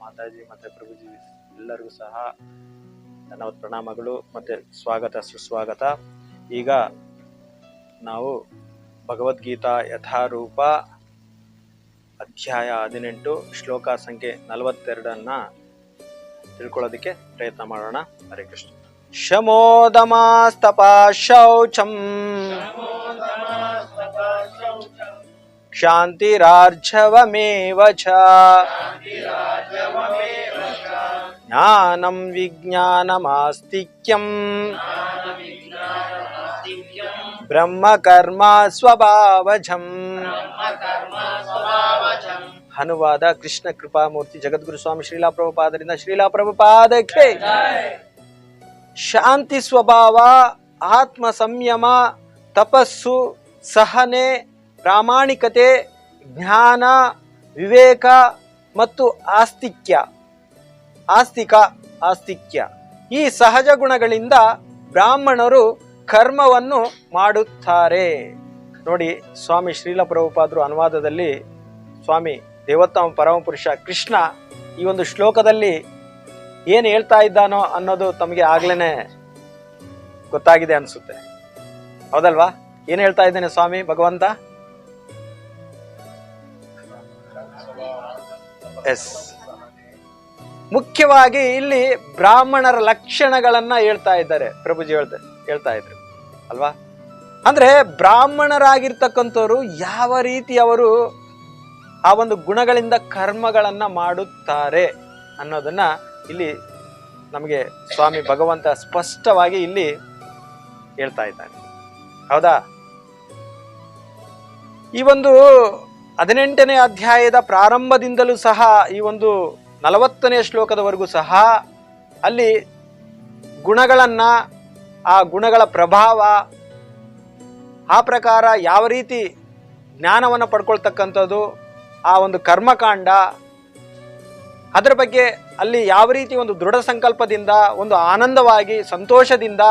ಮಾತಾಜಿ ಮತ್ತು ಪ್ರಭುಜಿ ಎಲ್ಲರಿಗೂ ಸಹ ಧನ್ಯವಾದ ಪ್ರಣಾಮಗಳು ಮತ್ತು ಸ್ವಾಗತ ಸುಸ್ವಾಗತ. ಈಗ ನಾವು ಭಗವದ್ಗೀತಾ ಯಥಾರೂಪ ಅಧ್ಯಾಯ 18 ಶ್ಲೋಕ ಸಂಖ್ಯೆ 42 ತಿಳ್ಕೊಳ್ಳೋದಕ್ಕೆ ಪ್ರಯತ್ನ ಮಾಡೋಣ. ಹರೇ ಕೃಷ್ಣ. ಶಮೋದಮಾಸ್ತಪ ಶೌಚಂ ಶಾಂತಿರಾರ್ಜವಮೇವ ಚ ಜ್ಞಾನಂ ವಿಜ್ಞಾನಮಾಸ್ತಿಕ್ಯಂ ಬ್ರಹ್ಮ ಕರ್ಮ ಸ್ವಭಾವಜಂ. ಅನುವಾದ ಕೃಷ್ಣ ಕೃಪಾಮೂರ್ತಿ ಜಗದ್ಗುರು ಸ್ವಾಮಿ ಶ್ರೀಲಾ ಪ್ರಭುಪಾದರಿಂದ ಶ್ರೀಲಾ ಪ್ರಭುಪಾದಕ್ಕೆ. ಶಾಂತಿ ಸ್ವಭಾವ, ಆತ್ಮ ಸಂಯಮ, ತಪಸ್ಸು, ಸಹನೆ, ಪ್ರಾಮಾಣಿಕತೆ, ಜ್ಞಾನ, ವಿವೇಕ ಮತ್ತು ಆಸ್ತಿಕ್ಯ ಈ ಸಹಜ ಗುಣಗಳಿಂದ ಬ್ರಾಹ್ಮಣರು ಕರ್ಮವನ್ನು ಮಾಡುತ್ತಾರೆ. ನೋಡಿ, ಸ್ವಾಮಿ ಶ್ರೀಲ ಪ್ರಭುಪಾದರು ಅನುವಾದದಲ್ಲಿ ಸ್ವಾಮಿ ದೇವೋತ್ತಮ ಪರಮಪುರುಷ ಕೃಷ್ಣ ಈ ಒಂದು ಶ್ಲೋಕದಲ್ಲಿ ಏನು ಹೇಳ್ತಾ ಇದ್ದಾನೋ ಅನ್ನೋದು ತಮಗೆ ಆಗ್ಲೇ ಗೊತ್ತಾಗಿದೆ ಅನ್ಸುತ್ತೆ, ಹೌದಲ್ವಾ? ಏನು ಹೇಳ್ತಾ ಇದ್ದಾನೆ ಸ್ವಾಮಿ ಭಗವಂತ? ಎಸ್, ಮುಖ್ಯವಾಗಿ ಇಲ್ಲಿ ಬ್ರಾಹ್ಮಣರ ಲಕ್ಷಣಗಳನ್ನ ಹೇಳ್ತಾ ಇದ್ದಾರೆ. ಪ್ರಭುಜಿ ಹೇಳ್ತಾ ಇದ್ರು ಅಲ್ವಾ? ಅಂದ್ರೆ ಬ್ರಾಹ್ಮಣರಾಗಿರ್ತಕ್ಕಂಥವ್ರು ಯಾವ ರೀತಿ ಅವರು ಆ ಒಂದು ಗುಣಗಳಿಂದ ಕರ್ಮಗಳನ್ನ ಮಾಡುತ್ತಾರೆ ಅನ್ನೋದನ್ನ ಇಲ್ಲಿ ನಮಗೆ ಸ್ವಾಮಿ ಭಗವಂತ ಸ್ಪಷ್ಟವಾಗಿ ಇಲ್ಲಿ ಹೇಳ್ತಾ ಇದ್ದಾನೆ, ಹೌದಾ? ಈ ಒಂದು 18ನೇ ಅಧ್ಯಾಯದ ಪ್ರಾರಂಭದಿಂದಲೂ ಸಹ ಈ ಒಂದು 40ನೇ ಶ್ಲೋಕದವರೆಗೂ ಸಹ ಅಲ್ಲಿ ಗುಣಗಳನ್ನ, ಆ ಗುಣಗಳ ಪ್ರಭಾವ, ಆ ಪ್ರಕಾರ ಯಾವ ರೀತಿ ಜ್ಞಾನವನ್ನು ಪಡ್ಕೊಳ್ತಕ್ಕಂಥದ್ದು, ಆ ಒಂದು ಕರ್ಮಕಾಂಡ, ಅದರ ಬಗ್ಗೆ ಅಲ್ಲಿ ಯಾವ ರೀತಿ ಒಂದು ದೃಢ ಸಂಕಲ್ಪದಿಂದ, ಒಂದು ಆನಂದವಾಗಿ ಸಂತೋಷದಿಂದ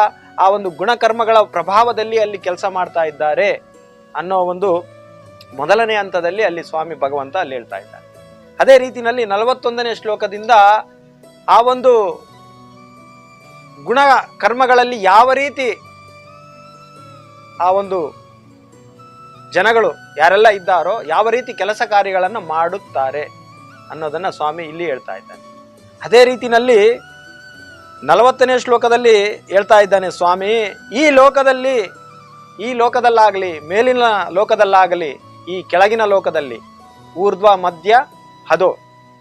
ಆ ಒಂದು ಗುಣಕರ್ಮಗಳ ಪ್ರಭಾವದಲ್ಲಿ ಅಲ್ಲಿ ಕೆಲಸ ಮಾಡ್ತಾ ಇದ್ದಾರೆ ಅನ್ನೋ ಒಂದು ಮೊದಲನೇ ಹಂತದಲ್ಲಿ ಅಲ್ಲಿ ಸ್ವಾಮಿ ಭಗವಂತ ಅಲ್ಲಿ ಹೇಳ್ತಾ ಇದ್ದಾರೆ. ಅದೇ ರೀತಿಯಲ್ಲಿ 41ನೇ ಶ್ಲೋಕದಿಂದ ಆ ಒಂದು ಗುಣ ಕರ್ಮಗಳಲ್ಲಿ ಯಾವ ರೀತಿ ಆ ಒಂದು ಜನಗಳು ಯಾರೆಲ್ಲ ಇದ್ದಾರೋ ಯಾವ ರೀತಿ ಕೆಲಸ ಕಾರ್ಯಗಳನ್ನು ಮಾಡುತ್ತಾರೆ ಅನ್ನೋದನ್ನ ಸ್ವಾಮಿ ಇಲ್ಲಿ ಹೇಳ್ತಾ ಇದ್ದಾನೆ. ಅದೇ ರೀತಿಯಲ್ಲಿ 40ನೇ ಶ್ಲೋಕದಲ್ಲಿ ಹೇಳ್ತಾ ಇದ್ದಾನೆ ಸ್ವಾಮಿ, ಈ ಲೋಕದಲ್ಲಾಗಲಿ, ಮೇಲಿನ ಲೋಕದಲ್ಲಾಗಲಿ, ಈ ಕೆಳಗಿನ ಲೋಕದಲ್ಲಿ, ಊರ್ಧ್ವ, ಮಧ್ಯ, ಅಧೋ,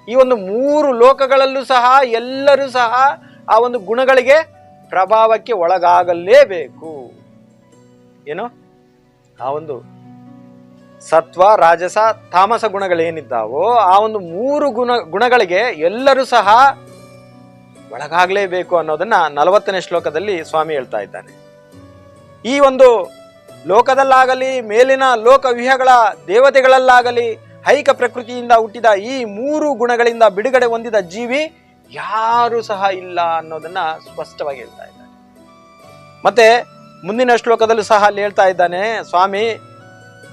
ಈ ಒಂದು 3 ಲೋಕಗಳಲ್ಲೂ ಸಹ ಎಲ್ಲರೂ ಸಹ ಆ ಒಂದು ಗುಣಗಳಿಗೆ ಪ್ರಭಾವಕ್ಕೆ ಒಳಗಾಗಲೇಬೇಕು. ಏನು? ಆ ಒಂದು ಸತ್ವ, ರಾಜಸ, ತಾಮಸ ಗುಣಗಳೇನಿದ್ದಾವೋ ಆ ಒಂದು 3 ಗುಣಗಳಿಗೆ ಎಲ್ಲರೂ ಸಹ ಒಳಗಾಗಲೇಬೇಕು ಅನ್ನೋದನ್ನ 40ನೇ ಶ್ಲೋಕದಲ್ಲಿ ಸ್ವಾಮಿ ಹೇಳ್ತಾ ಇದ್ದಾನೆ. ಈ ಒಂದು ಲೋಕದಲ್ಲಾಗಲಿ, ಮೇಲಿನ ಲೋಕವ್ಯೂಹಗಳ ದೇವತೆಗಳಲ್ಲಾಗಲಿ, ಐಕ ಪ್ರಕೃತಿಯಿಂದ ಹುಟ್ಟಿದ ಈ 3 ಗುಣಗಳಿಂದ ಬಿಡುಗಡೆ ಹೊಂದಿದ ಜೀವಿ ಯಾರು ಸಹ ಇಲ್ಲ ಅನ್ನೋದನ್ನ ಸ್ಪಷ್ಟವಾಗಿ ಹೇಳ್ತಾ ಇದ್ದಾನೆ. ಮತ್ತೆ ಮುಂದಿನ ಶ್ಲೋಕದಲ್ಲೂ ಸಹ ಅಲ್ಲಿ ಹೇಳ್ತಾ ಇದ್ದಾನೆ ಸ್ವಾಮಿ,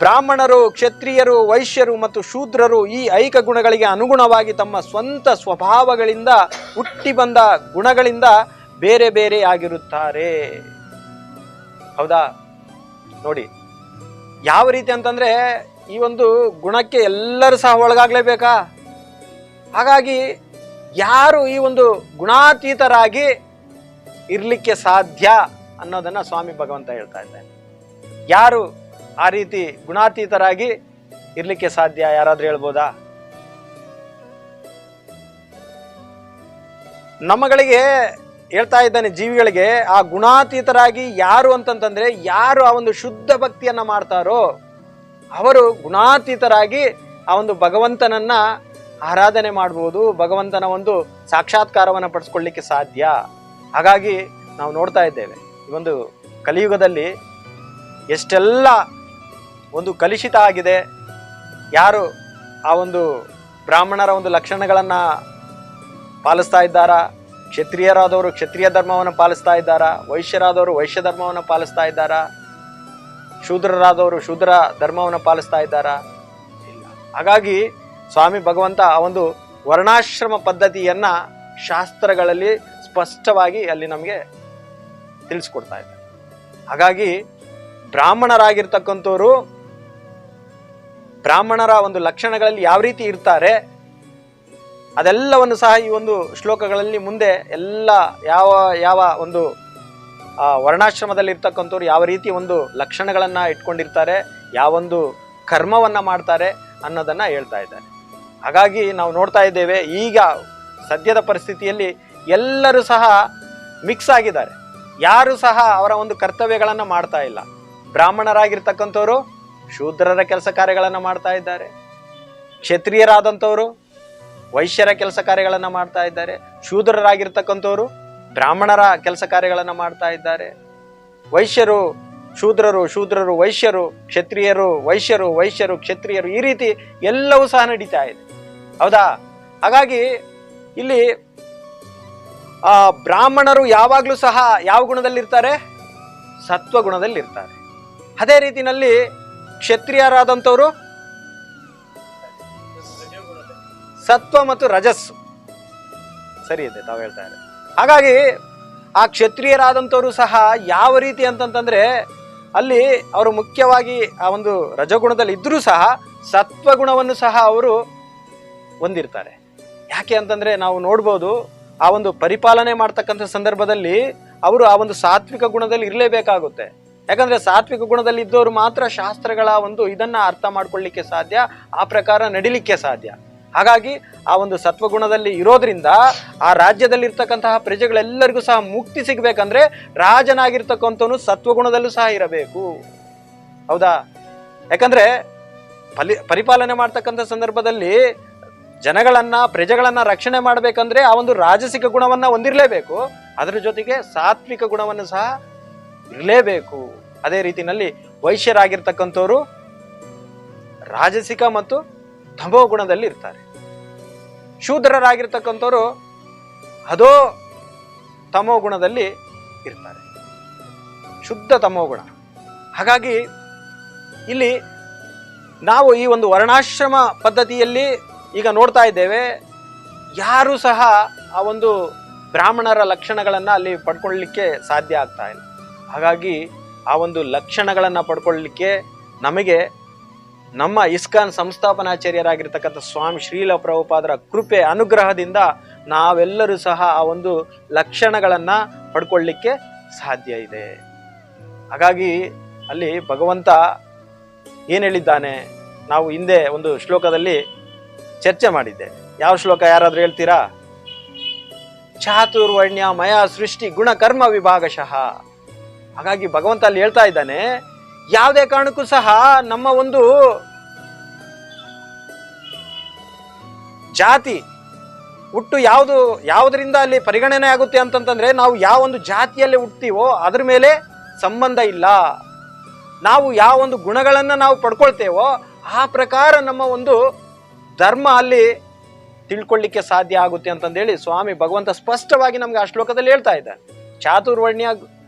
ಬ್ರಾಹ್ಮಣರು, ಕ್ಷತ್ರಿಯರು, ವೈಶ್ಯರು ಮತ್ತು ಶೂದ್ರರು ಈ ಐಕ ಗುಣಗಳಿಗೆ ಅನುಗುಣವಾಗಿ ತಮ್ಮ ಸ್ವಂತ ಸ್ವಭಾವಗಳಿಂದ ಹುಟ್ಟಿ ಬಂದ ಗುಣಗಳಿಂದ ಬೇರೆ ಬೇರೆ ಆಗಿರುತ್ತಾರೆ. ಹೌದಾ? ನೋಡಿ, ಯಾವ ರೀತಿ ಅಂತಂದ್ರೆ ಈ ಒಂದು ಗುಣಕ್ಕೆ ಎಲ್ಲರೂ ಸಹ ಒಳಗಾಗ್ಲೇಬೇಕಾ? ಹಾಗಾಗಿ ಯಾರು ಈ ಒಂದು ಗುಣಾತೀತರಾಗಿ ಇರ್ಲಿಕ್ಕೆ ಸಾಧ್ಯ ಅನ್ನೋದನ್ನ ಸ್ವಾಮಿ ಭಗವಂತ ಹೇಳ್ತಾ ಇದ್ದಾನೆ. ಯಾರು ಆ ರೀತಿ ಗುಣಾತೀತರಾಗಿ ಇರ್ಲಿಕ್ಕೆ ಸಾಧ್ಯ? ಯಾರಾದ್ರೂ ಹೇಳ್ಬೋದಾ? ನಮ್ಮಗಳಿಗೆ ಹೇಳ್ತಾ ಇದ್ದಾನೆ, ಜೀವಿಗಳಿಗೆ ಆ ಗುಣಾತೀತರಾಗಿ ಯಾರು ಅಂತಂತಂದ್ರೆ, ಯಾರು ಆ ಒಂದು ಶುದ್ಧ ಭಕ್ತಿಯನ್ನ ಮಾಡ್ತಾರೋ ಅವರು ಗುಣಾತೀತರಾಗಿ ಆ ಒಂದು ಭಗವಂತನನ್ನ ಆರಾಧನೆ ಮಾಡಬಹುದು, ಭಗವಂತನ ಒಂದು ಸಾಕ್ಷಾತ್ಕಾರವನ್ನು ಪಡಿಸ್ಕೊಳ್ಳಿಕ್ಕೆ ಸಾಧ್ಯ. ಹಾಗಾಗಿ ನಾವು ನೋಡ್ತಾ ಇದ್ದೇವೆ ಈ ಒಂದು ಕಲಿಯುಗದಲ್ಲಿ ಎಷ್ಟೆಲ್ಲ ಒಂದು ಕಲುಷಿತ ಆಗಿದೆ. ಯಾರು ಆ ಒಂದು ಬ್ರಾಹ್ಮಣರ ಒಂದು ಲಕ್ಷಣಗಳನ್ನ ಪಾಲಿಸ್ತಾ ಇದ್ದಾರಾ, ಕ್ಷತ್ರಿಯರಾದವರು ಕ್ಷತ್ರಿಯ ಧರ್ಮವನ್ನು ಪಾಲಿಸ್ತಾ ಇದ್ದಾರಾ, ವೈಶ್ಯರಾದವರು ವೈಶ್ಯ ಧರ್ಮವನ್ನು ಪಾಲಿಸ್ತಾ ಇದ್ದಾರಾ, ಶೂದ್ರರಾದವರು ಶೂದ್ರ ಧರ್ಮವನ್ನು ಪಾಲಿಸ್ತಾ ಇದ್ದಾರಾ? ಇಲ್ಲ. ಹಾಗಾಗಿ ಸ್ವಾಮಿ ಭಗವಂತ ಆ ಒಂದು ವರ್ಣಾಶ್ರಮ ಪದ್ಧತಿಯನ್ನ ಶಾಸ್ತ್ರಗಳಲ್ಲಿ ಸ್ಪಷ್ಟವಾಗಿ ಅಲ್ಲಿ ನಮಗೆ ತಿಳಿಸ್ಕೊಡ್ತಾ ಇದೆ. ಹಾಗಾಗಿ ಬ್ರಾಹ್ಮಣರಾಗಿರ್ತಕ್ಕಂಥವ್ರು ಬ್ರಾಹ್ಮಣರ ಒಂದು ಲಕ್ಷಣಗಳಲ್ಲಿ ಯಾವ ರೀತಿ ಇರ್ತಾರೆ ಅದೆಲ್ಲವನ್ನು ಸಹ ಈ ಒಂದು ಶ್ಲೋಕಗಳಲ್ಲಿ ಮುಂದೆ ಎಲ್ಲ ಯಾವ ಯಾವ ಒಂದು ವರ್ಣಾಶ್ರಮದಲ್ಲಿ ಇರ್ತಕ್ಕಂಥವ್ರು ಯಾವ ರೀತಿ ಒಂದು ಲಕ್ಷಣಗಳನ್ನ ಇಟ್ಕೊಂಡಿರ್ತಾರೆ, ಯಾವೊಂದು ಕರ್ಮವನ್ನ ಮಾಡ್ತಾರೆ ಅನ್ನೋದನ್ನ ಹೇಳ್ತಾ ಇದ್ದಾರೆ. ಹಾಗಾಗಿ ನಾವು ನೋಡ್ತಾ ಇದ್ದೇವೆ ಈಗ ಸದ್ಯದ ಪರಿಸ್ಥಿತಿಯಲ್ಲಿ ಎಲ್ಲರೂ ಸಹ ಮಿಕ್ಸ್ ಆಗಿದ್ದಾರೆ. ಯಾರು ಸಹ ಅವರ ಒಂದು ಕರ್ತವ್ಯಗಳನ್ನು ಮಾಡ್ತಾ ಇಲ್ಲ. ಬ್ರಾಹ್ಮಣರಾಗಿರ್ತಕ್ಕಂಥವ್ರು ಶೂದ್ರರ ಕೆಲಸ ಕಾರ್ಯಗಳನ್ನು ಮಾಡ್ತಾ ಇದ್ದಾರೆ, ಕ್ಷತ್ರಿಯರಾದಂಥವ್ರು ವೈಶ್ಯರ ಕೆಲಸ ಕಾರ್ಯಗಳನ್ನು ಮಾಡ್ತಾ ಇದ್ದಾರೆ, ಶೂದ್ರರಾಗಿರ್ತಕ್ಕಂಥವ್ರು ಬ್ರಾಹ್ಮಣರ ಕೆಲಸ ಕಾರ್ಯಗಳನ್ನು ಮಾಡ್ತಾ ಇದ್ದಾರೆ, ವೈಶ್ಯರು ಶೂದ್ರರು, ಶೂದ್ರರು ವೈಶ್ಯರು, ಕ್ಷತ್ರಿಯರು ವೈಶ್ಯರು, ವೈಶ್ಯರು ಕ್ಷತ್ರಿಯರು, ಈ ರೀತಿ ಎಲ್ಲವೂ ಸಹ ನಡೀತಾ ಇದೆ. ಹೌದಾ? ಹಾಗಾಗಿ ಇಲ್ಲಿ ಬ್ರಾಹ್ಮಣರು ಯಾವಾಗಲೂ ಸಹ ಯಾವ ಗುಣದಲ್ಲಿರ್ತಾರೆ? ಸತ್ವ ಗುಣದಲ್ಲಿರ್ತಾರೆ. ಅದೇ ರೀತಿಯಲ್ಲಿ ಕ್ಷತ್ರಿಯರಾದಂಥವರು ಸತ್ವ ಮತ್ತು ರಜಸ್ಸು ಸರಿ ಇದೆ ತಾವು ಹೇಳ್ತಾ ಇದ್ದಾರೆ. ಹಾಗಾಗಿ ಆ ಕ್ಷತ್ರಿಯರಾದಂಥವರು ಸಹ ಯಾವ ರೀತಿ ಅಂತಂತಂದ್ರೆ ಅಲ್ಲಿ ಅವರು ಮುಖ್ಯವಾಗಿ ಆ ಒಂದು ರಜಗುಣದಲ್ಲಿ ಇದ್ರೂ ಸಹ ಸತ್ವಗುಣವನ್ನು ಸಹ ಅವರು ಹೊಂದಿರ್ತಾರೆ. ಯಾಕೆ ಅಂತಂದ್ರೆ ನಾವು ನೋಡ್ಬೋದು ಆ ಒಂದು ಪರಿಪಾಲನೆ ಮಾಡ್ತಕ್ಕಂಥ ಸಂದರ್ಭದಲ್ಲಿ ಅವರು ಆ ಒಂದು ಸಾತ್ವಿಕ ಗುಣದಲ್ಲಿ ಇರಲೇಬೇಕಾಗುತ್ತೆ. ಯಾಕಂದ್ರೆ ಸಾತ್ವಿಕ ಗುಣದಲ್ಲಿ ಇದ್ದವರು ಮಾತ್ರ ಶಾಸ್ತ್ರಗಳ ಒಂದು ಇದನ್ನ ಅರ್ಥ ಮಾಡ್ಕೊಳ್ಳಿಕ್ಕೆ ಸಾಧ್ಯ, ಆ ಪ್ರಕಾರ ನಡಿಲಿಕ್ಕೆ ಸಾಧ್ಯ. ಹಾಗಾಗಿ ಆ ಒಂದು ಸತ್ವಗುಣದಲ್ಲಿ ಇರೋದ್ರಿಂದ ಆ ರಾಜ್ಯದಲ್ಲಿ ಇರ್ತಕ್ಕಂತಹ ಪ್ರಜೆಗಳೆಲ್ಲರಿಗೂ ಸಹ ಮುಕ್ತಿ ಸಿಗ್ಬೇಕಂದ್ರೆ ರಾಜನಾಗಿರ್ತಕ್ಕಂಥವನು ಸತ್ವಗುಣದಲ್ಲೂ ಸಹ ಇರಬೇಕು. ಹೌದಾ? ಯಾಕಂದ್ರೆ ಪರಿಪಾಲನೆ ಮಾಡ್ತಕ್ಕಂಥ ಸಂದರ್ಭದಲ್ಲಿ ಜನಗಳನ್ನ ಪ್ರಜೆಗಳನ್ನ ರಕ್ಷಣೆ ಮಾಡ್ಬೇಕಂದ್ರೆ ಆ ಒಂದು ರಾಜಸಿಕ ಗುಣವನ್ನ ಹೊಂದಿರಲೇಬೇಕು, ಅದರ ಜೊತೆಗೆ ಸಾತ್ವಿಕ ಗುಣವನ್ನು ಸಹ ಇರಲೇಬೇಕು. ಅದೇ ರೀತಿಯಲ್ಲಿ ವೈಶ್ಯರಾಗಿರ್ತಕ್ಕಂಥವ್ರು ರಾಜಸಿಕ ಮತ್ತು ತಮೋ ಗುಣದಲ್ಲಿ ಇರ್ತಾರೆ, ಶೂದ್ರರಾಗಿರ್ತಕ್ಕಂಥವ್ರು ಅದೋ ತಮೋ ಗುಣದಲ್ಲಿ ಇರ್ತಾರೆ, ಶುದ್ಧ ತಮೋ ಗುಣ. ಹಾಗಾಗಿ ಇಲ್ಲಿ ನಾವು ಈ ಒಂದು ವರ್ಣಾಶ್ರಮ ಪದ್ಧತಿಯಲ್ಲಿ ಈಗ ನೋಡ್ತಾ ಇದ್ದೇವೆ, ಯಾರು ಸಹ ಆ ಒಂದು ಬ್ರಾಹ್ಮಣರ ಲಕ್ಷಣಗಳನ್ನು ಅಲ್ಲಿ ಪಡ್ಕೊಳ್ಳಲಿಕ್ಕೆ ಸಾಧ್ಯ ಆಗ್ತಾ ಇಲ್ಲ. ಹಾಗಾಗಿ ಆ ಒಂದು ಲಕ್ಷಣಗಳನ್ನು ಪಡ್ಕೊಳ್ಳಲಿಕ್ಕೆ ನಮಗೆ ನಮ್ಮ ಇಸ್ಕಾನ್ ಸಂಸ್ಥಾಪನಾಚಾರ್ಯರಾಗಿರ್ತಕ್ಕಂಥ ಸ್ವಾಮಿ ಶ್ರೀಲ ಪ್ರಭುಪಾದರ ಕೃಪೆ ಅನುಗ್ರಹದಿಂದ ನಾವೆಲ್ಲರೂ ಸಹ ಆ ಒಂದು ಲಕ್ಷಣಗಳನ್ನು ಪಡ್ಕೊಳ್ಳಲಿಕ್ಕೆ ಸಾಧ್ಯ ಇದೆ. ಹಾಗಾಗಿ ಅಲ್ಲಿ ಭಗವಂತ ಏನು ಹೇಳಿದ್ದಾನೆ ನಾವು ಹಿಂದೆ ಒಂದು ಶ್ಲೋಕದಲ್ಲಿ ಚರ್ಚೆ ಮಾಡಿದ್ದೆ. ಯಾವ ಶ್ಲೋಕ ಯಾರಾದ್ರೂ ಹೇಳ್ತೀರಾ? ಚಾತುರ್ವರ್ಣ್ಯ ಮಯ ಸೃಷ್ಟಿ ಗುಣ ಕರ್ಮ ವಿಭಾಗಶಃ. ಹಾಗಾಗಿ ಭಗವಂತ ಅಲ್ಲಿ ಹೇಳ್ತಾ ಇದ್ದಾನೆ, ಯಾವುದೇ ಕಾರಣಕ್ಕೂ ಸಹ ನಮ್ಮ ಒಂದು ಜಾತಿ ಹುಟ್ಟು ಯಾವುದರಿಂದ ಅಲ್ಲಿ ಪರಿಗಣನೆ ಆಗುತ್ತೆ ಅಂತಂತಂದ್ರೆ ನಾವು ಯಾವ ಒಂದು ಜಾತಿಯಲ್ಲಿ ಹುಟ್ತೀವೋ ಅದ್ರ ಮೇಲೆ ಸಂಬಂಧ ಇಲ್ಲ. ನಾವು ಯಾವ ಒಂದು ಗುಣಗಳನ್ನ ನಾವು ಪಡ್ಕೊಳ್ತೇವೋ ಆ ಪ್ರಕಾರ ನಮ್ಮ ಒಂದು ಧರ್ಮ ಅಲ್ಲಿ ತಿಳ್ಕೊಳ್ಳಿಕ್ಕೆ ಸಾಧ್ಯ ಆಗುತ್ತೆ ಅಂತಂದೇಳಿ ಸ್ವಾಮಿ ಭಗವಂತ ಸ್ಪಷ್ಟವಾಗಿ ನಮ್ಗೆ ಆ ಶ್ಲೋಕದಲ್ಲಿ ಹೇಳ್ತಾ ಇದ್ದಾನೆ. ಚಾತುರ್ವರ್ಣ್ಯ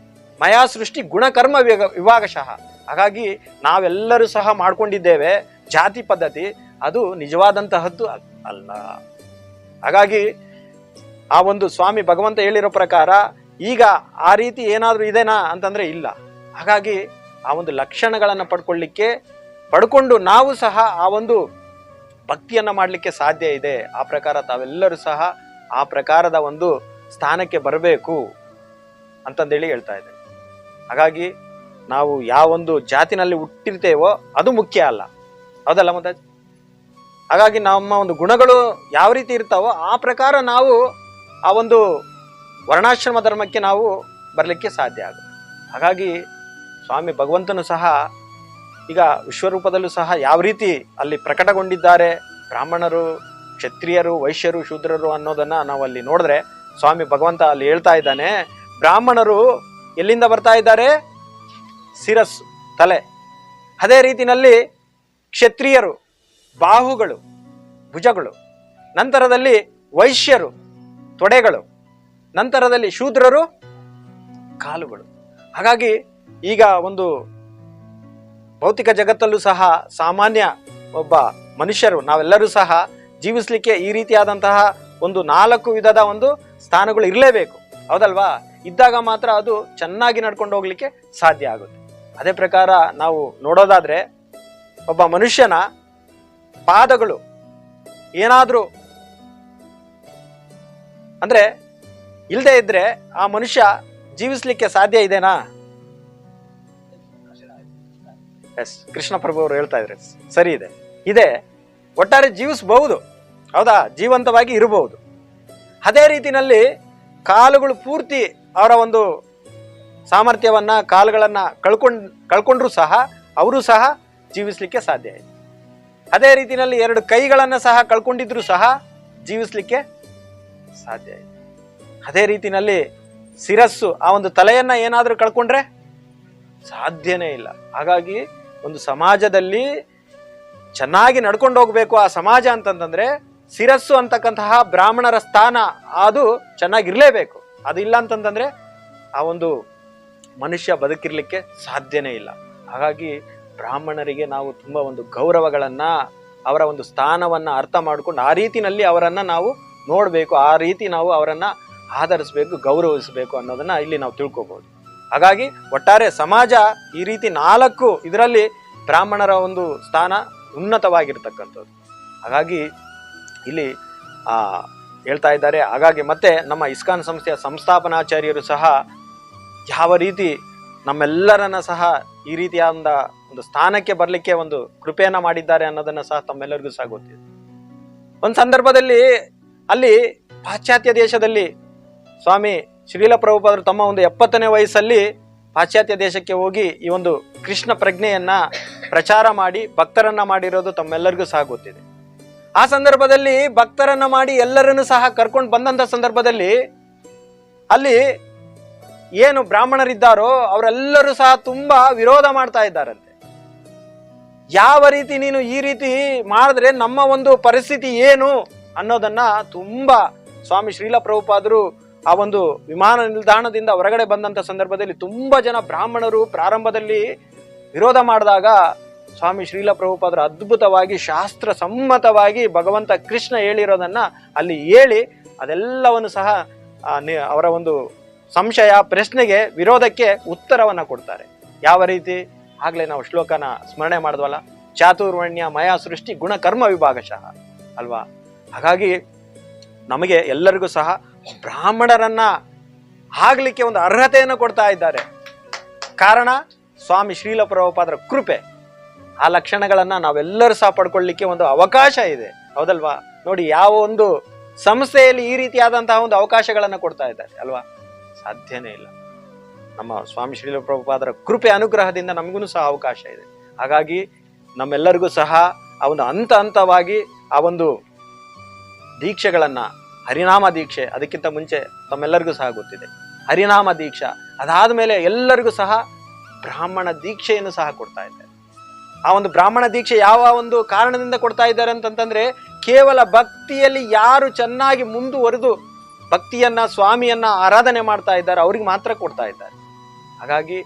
ಮಯಾ ಸೃಷ್ಟಿ ಗುಣಕರ್ಮ ವಿಭಾಗಶಃ. ಹಾಗಾಗಿ ನಾವೆಲ್ಲರೂ ಸಹ ಮಾಡ್ಕೊಂಡಿದ್ದೇವೆ ಜಾತಿ ಪದ್ಧತಿ, ಅದು ನಿಜವಾದಂತಹದ್ದು ಅಲ್ಲ. ಹಾಗಾಗಿ ಆ ಒಂದು ಸ್ವಾಮಿ ಭಗವಂತ ಹೇಳಿರೋ ಪ್ರಕಾರ ಈಗ ಆ ರೀತಿ ಏನಾದರೂ ಇದೆನಾ ಅಂತಂದ್ರೆ ಇಲ್ಲ. ಹಾಗಾಗಿ ಆ ಒಂದು ಲಕ್ಷಣಗಳನ್ನು ಪಡ್ಕೊಂಡು ನಾವು ಸಹ ಆ ಒಂದು ಭಕ್ತಿಯನ್ನ ಮಾಡಲಿಕ್ಕೆ ಸಾಧ್ಯ ಇದೆ. ಆ ಪ್ರಕಾರ ತಾವೆಲ್ಲರೂ ಸಹ ಆ ಪ್ರಕಾರದ ಒಂದು ಸ್ಥಾನಕ್ಕೆ ಬರಬೇಕು ಅಂತಂದೇಳಿ ಹೇಳ್ತಾ ಇದ್ದೇನೆ. ಹಾಗಾಗಿ ನಾವು ಯಾವೊಂದು ಜಾತಿನಲ್ಲಿ ಹುಟ್ಟಿರ್ತೇವೋ ಅದು ಮುಖ್ಯ ಅಲ್ಲ, ಹೌದಲ್ಲ ಮತ್ತೆ? ಹಾಗಾಗಿ ನಮ್ಮ ಒಂದು ಗುಣಗಳು ಯಾವ ರೀತಿ ಇರ್ತಾವೋ ಆ ಪ್ರಕಾರ ನಾವು ಆ ಒಂದು ವರ್ಣಾಶ್ರಮ ಧರ್ಮಕ್ಕೆ ನಾವು ಬರಲಿಕ್ಕೆ ಸಾಧ್ಯ ಆಗುತ್ತೆ. ಹಾಗಾಗಿ ಸ್ವಾಮಿ ಭಗವಂತನು ಸಹ ಈಗ ವಿಶ್ವರೂಪದಲ್ಲೂ ಸಹ ಯಾವ ರೀತಿ ಅಲ್ಲಿ ಪ್ರಕಟಗೊಂಡಿದ್ದಾರೆ, ಬ್ರಾಹ್ಮಣರು, ಕ್ಷತ್ರಿಯರು, ವೈಶ್ಯರು, ಶೂದ್ರರು ಅನ್ನೋದನ್ನ ನಾವು ಅಲ್ಲಿ ನೋಡಿದ್ರೆ ಸ್ವಾಮಿ ಭಗವಂತ ಅಲ್ಲಿ ಹೇಳ್ತಾ ಇದ್ದಾನೆ, ಬ್ರಾಹ್ಮಣರು ಎಲ್ಲಿಂದ ಬರ್ತಾ ಇದ್ದಾರೆ? ಶಿರಸ್ಸು, ತಲೆ. ಅದೇ ರೀತಿಯಲ್ಲಿ ಕ್ಷತ್ರಿಯರು ಬಾಹುಗಳು, ಭುಜಗಳು. ನಂತರದಲ್ಲಿ ವೈಶ್ಯರು ತೊಡೆಗಳು. ನಂತರದಲ್ಲಿ ಶೂದ್ರರು ಕಾಲುಗಳು. ಹಾಗಾಗಿ ಈಗ ಒಂದು ಭೌತಿಕ ಜಗತ್ತಲ್ಲೂ ಸಹ ಸಾಮಾನ್ಯ ಒಬ್ಬ ಮನುಷ್ಯರು ನಾವೆಲ್ಲರೂ ಸಹ ಜೀವಿಸ್ಲಿಕ್ಕೆ ಈ ರೀತಿಯಾದಂತಹ ಒಂದು 4 ವಿಧದ ಒಂದು ಸ್ಥಾನಗಳು ಇರಲೇಬೇಕು, ಹೌದಲ್ವಾ? ಇದ್ದಾಗ ಮಾತ್ರ ಅದು ಚೆನ್ನಾಗಿ ನಡ್ಕೊಂಡು ಹೋಗ್ಲಿಕ್ಕೆ ಸಾಧ್ಯ ಆಗುತ್ತೆ. ಅದೇ ಪ್ರಕಾರ ನಾವು ನೋಡೋದಾದ್ರೆ ಒಬ್ಬ ಮನುಷ್ಯನ ಪಾದಗಳು ಏನಾದ್ರೂ ಅಂದ್ರೆ ಇಲ್ಲದೆ ಇದ್ರೆ ಆ ಮನುಷ್ಯ ಜೀವಿಸ್ಲಿಕ್ಕೆ ಸಾಧ್ಯ ಇದೆನಾ? ಎಸ್, ಕೃಷ್ಣ ಪ್ರಭು ಅವರು ಹೇಳ್ತಾ ಇದ್ರೆ ಸರಿ ಇದೆ, ಒಟ್ಟಾರೆ ಜೀವಿಸಬಹುದು, ಹೌದಾ? ಜೀವಂತವಾಗಿ ಇರಬಹುದು. ಅದೇ ರೀತಿನಲ್ಲಿ ಕಾಲುಗಳು ಪೂರ್ತಿ ಅವರ ಒಂದು ಸಾಮರ್ಥ್ಯವನ್ನ ಕಾಲುಗಳನ್ನ ಕಳ್ಕೊಂಡ್ರು ಸಹ ಅವರು ಸಹ ಜೀವಿಸ್ಲಿಕ್ಕೆ ಸಾಧ್ಯ ಇದೆ. ಅದೇ ರೀತಿಯಲ್ಲಿ 2 ಕೈಗಳನ್ನ ಸಹ ಕಳ್ಕೊಂಡಿದ್ರು ಸಹ ಜೀವಿಸ್ಲಿಕ್ಕೆ ಸಾಧ್ಯ ಇದೆ. ಅದೇ ರೀತಿನಲ್ಲಿ ಶಿರಸ್ಸು, ಆ ಒಂದು ತಲೆಯನ್ನ ಏನಾದ್ರೂ ಕಳ್ಕೊಂಡ್ರೆ ಸಾಧ್ಯನೇ ಇಲ್ಲ. ಹಾಗಾಗಿ ಒಂದು ಸಮಾಜದಲ್ಲಿ ಚೆನ್ನಾಗಿ ನಡ್ಕೊಂಡು ಹೋಗ್ಬೇಕು ಆ ಸಮಾಜ ಅಂತಂದ್ರೆ ಶಿರಸ್ಸು ಅಂತಕ್ಕಂತಹ ಬ್ರಾಹ್ಮಣರ ಸ್ಥಾನ ಅದು ಚೆನ್ನಾಗಿರ್ಲೇಬೇಕು. ಅದು ಇಲ್ಲ ಅಂತಂದ್ರೆ ಆ ಒಂದು ಮನುಷ್ಯ ಬದುಕಿರ್ಲಿಕ್ಕೆ ಸಾಧ್ಯನೇ ಇಲ್ಲ. ಹಾಗಾಗಿ ಬ್ರಾಹ್ಮಣರಿಗೆ ನಾವು ತುಂಬಾ ಒಂದು ಗೌರವಗಳನ್ನ, ಅವರ ಒಂದು ಸ್ಥಾನವನ್ನ ಅರ್ಥ ಮಾಡ್ಕೊಂಡು ಆ ರೀತಿನಲ್ಲಿ ಅವರನ್ನ ನಾವು ನೋಡ್ಬೇಕು, ಆ ರೀತಿ ನಾವು ಅವರನ್ನ ಆಧರಿಸ್ಬೇಕು, ಗೌರವಿಸಬೇಕು ಅನ್ನೋದನ್ನ ಇಲ್ಲಿ ನಾವು ತಿಳ್ಕೊಬಹುದು. ಹಾಗಾಗಿ ಒಟ್ಟಾರೆ ಸಮಾಜ ಈ ರೀತಿ 4 ಇದರಲ್ಲಿ ಬ್ರಾಹ್ಮಣರ ಒಂದು ಸ್ಥಾನ ಉನ್ನತವಾಗಿರ್ತಕ್ಕಂಥದ್ದು. ಹಾಗಾಗಿ ಇಲ್ಲಿ ಹೇಳ್ತಾ ಇದ್ದಾರೆ. ಹಾಗಾಗಿ ಮತ್ತೆ ನಮ್ಮ ಇಸ್ಕಾನ್ ಸಂಸ್ಥೆಯ ಸಂಸ್ಥಾಪನಾಚಾರ್ಯರು ಸಹ ಯಾವ ರೀತಿ ನಮ್ಮೆಲ್ಲರನ್ನ ಸಹ ಈ ರೀತಿಯಾದ ಒಂದು ಸ್ಥಾನಕ್ಕೆ ಬರಲಿಕ್ಕೆ ಒಂದು ಕೃಪೆಯನ್ನ ಮಾಡಿದ್ದಾರೆ ಅನ್ನೋದನ್ನ ಸಹ ತಮ್ಮೆಲ್ಲರಿಗೂ ಸಹ ಗೊತ್ತಿದೆ. ಒಂದು ಸಂದರ್ಭದಲ್ಲಿ ಅಲ್ಲಿ ಪಾಶ್ಚಾತ್ಯ ದೇಶದಲ್ಲಿ ಸ್ವಾಮಿ ಶ್ರೀಲ ಪ್ರಭುಪಾದರು ತಮ್ಮ ಒಂದು 70ನೇ ವಯಸ್ಸಲ್ಲಿ ಪಾಶ್ಚಾತ್ಯ ದೇಶಕ್ಕೆ ಹೋಗಿ ಈ ಒಂದು ಕೃಷ್ಣ ಪ್ರಜ್ಞೆಯನ್ನ ಪ್ರಚಾರ ಮಾಡಿ ಭಕ್ತರನ್ನ ಮಾಡಿರೋದು ತಮ್ಮೆಲ್ಲರಿಗೂ ಸಹ ಗೊತ್ತಿದೆ. ಆ ಸಂದರ್ಭದಲ್ಲಿ ಭಕ್ತರನ್ನ ಮಾಡಿ ಎಲ್ಲರನ್ನು ಸಹ ಕರ್ಕೊಂಡು ಬಂದಂತ ಸಂದರ್ಭದಲ್ಲಿ ಅಲ್ಲಿ ಏನು ಬ್ರಾಹ್ಮಣರಿದ್ದಾರೋ ಅವರೆಲ್ಲರೂ ಸಹ ತುಂಬಾ ವಿರೋಧ ಮಾಡ್ತಾ ಇದ್ದಾರಂತೆ. ಯಾವ ರೀತಿ ನೀನು ಈ ರೀತಿ ಮಾಡಿದ್ರೆ ನಮ್ಮ ಒಂದು ಪರಿಸ್ಥಿತಿ ಏನು ಅನ್ನೋದನ್ನ ತುಂಬಾ ಸ್ವಾಮಿ ಶ್ರೀಲ ಪ್ರಭುಪಾದರು ಆ ಒಂದು ವಿಮಾನ ನಿಲ್ದಾಣದಿಂದ ಹೊರಗಡೆ ಬಂದಂತ ಸಂದರ್ಭದಲ್ಲಿ ತುಂಬಾ ಜನ ಬ್ರಾಹ್ಮಣರು ಪ್ರಾರಂಭದಲ್ಲಿ ವಿರೋಧ ಮಾಡಿದಾಗ ಸ್ವಾಮಿ ಶ್ರೀಲ ಪ್ರಭುಪಾದರು ಅದ್ಭುತವಾಗಿ ಶಾಸ್ತ್ರ ಸಮ್ಮತವಾಗಿ ಭಗವಂತ ಕೃಷ್ಣ ಹೇಳಿರೋದನ್ನ ಅಲ್ಲಿ ಹೇಳಿ ಅದೆಲ್ಲವನ್ನು ಸಹ ಅವರ ಒಂದು ಸಂಶಯ ಪ್ರಶ್ನೆಗೆ ವಿರೋಧಕ್ಕೆ ಉತ್ತರವನ್ನ ಕೊಡ್ತಾರೆ. ಯಾವ ರೀತಿ? ಆಗ್ಲೇ ನಾವು ಶ್ಲೋಕನ ಸ್ಮರಣೆ ಮಾಡಿದ್ವಲ್ಲ, ಚಾತುರ್ವರ್ಣ್ಯ ಮಯ ಸೃಷ್ಟಿ ಗುಣ ಕರ್ಮ ವಿಭಾಗಶಃ ಅಲ್ವಾ? ಹಾಗಾಗಿ ನಮಗೆ ಎಲ್ಲರಿಗೂ ಸಹ ಬ್ರಾಹ್ಮಣರನ್ನ ಆಗ್ಲಿಕ್ಕೆ ಒಂದು ಅರ್ಹತೆಯನ್ನು ಕೊಡ್ತಾ ಇದ್ದಾರೆ. ಕಾರಣ ಸ್ವಾಮಿ ಶ್ರೀಲ ಪ್ರಭುಪಾದರ ಕೃಪೆ. ಆ ಲಕ್ಷಣಗಳನ್ನ ನಾವೆಲ್ಲರೂ ಸಹ ಪಡ್ಕೊಳ್ಳಿಕ್ಕೆ ಒಂದು ಅವಕಾಶ ಇದೆ, ಹೌದಲ್ವಾ? ನೋಡಿ, ಯಾವ ಒಂದು ಸಂಸ್ಥೆಯಲ್ಲಿ ಈ ರೀತಿಯಾದಂತಹ ಒಂದು ಅವಕಾಶಗಳನ್ನ ಕೊಡ್ತಾ ಇದ್ದಾರೆ ಅಲ್ವಾ? ಸಾಧ್ಯನೇ ಇಲ್ಲ. ನಮ್ಮ ಸ್ವಾಮಿ ಶ್ರೀಲ ಪ್ರಭುಪಾದರ ಕೃಪೆ ಅನುಗ್ರಹದಿಂದ ನಮಗೂ ಸಹ ಅವಕಾಶ ಇದೆ. ಹಾಗಾಗಿ ನಮ್ಮೆಲ್ಲರಿಗೂ ಸಹ ಆ ಒಂದು ಹಂತವಾಗಿ ಆ ಒಂದು ದೀಕ್ಷೆಗಳನ್ನ, ಹರಿನಾಮ ದೀಕ್ಷೆ, ಅದಕ್ಕಿಂತ ಮುಂಚೆ ತಮ್ಮೆಲ್ಲರಿಗೂ ಸಹ ಗೊತ್ತಿದೆ ಹರಿನಾಮ ದೀಕ್ಷಾ, ಅದಾದ್ಮೇಲೆ ಎಲ್ಲರಿಗೂ ಸಹ ಬ್ರಾಹ್ಮಣ ದೀಕ್ಷೆಯನ್ನು ಸಹ ಕೊಡ್ತಾ ಇದ್ದಾರೆ. ಆ ಒಂದು ಬ್ರಾಹ್ಮಣ ದೀಕ್ಷೆ ಯಾವ ಒಂದು ಕಾರಣದಿಂದ ಕೊಡ್ತಾ ಇದ್ದಾರೆ ಅಂತಂತಂದ್ರೆ, ಕೇವಲ ಭಕ್ತಿಯಲ್ಲಿ ಯಾರು ಚೆನ್ನಾಗಿ ಮುಂದುವರೆದು ಭಕ್ತಿಯನ್ನ ಸ್ವಾಮಿಯನ್ನ ಆರಾಧನೆ ಮಾಡ್ತಾ ಇದ್ದಾರೆ ಅವ್ರಿಗೆ ಮಾತ್ರ ಕೊಡ್ತಾ ಇದ್ದಾರೆ. ಹಾಗಾಗಿ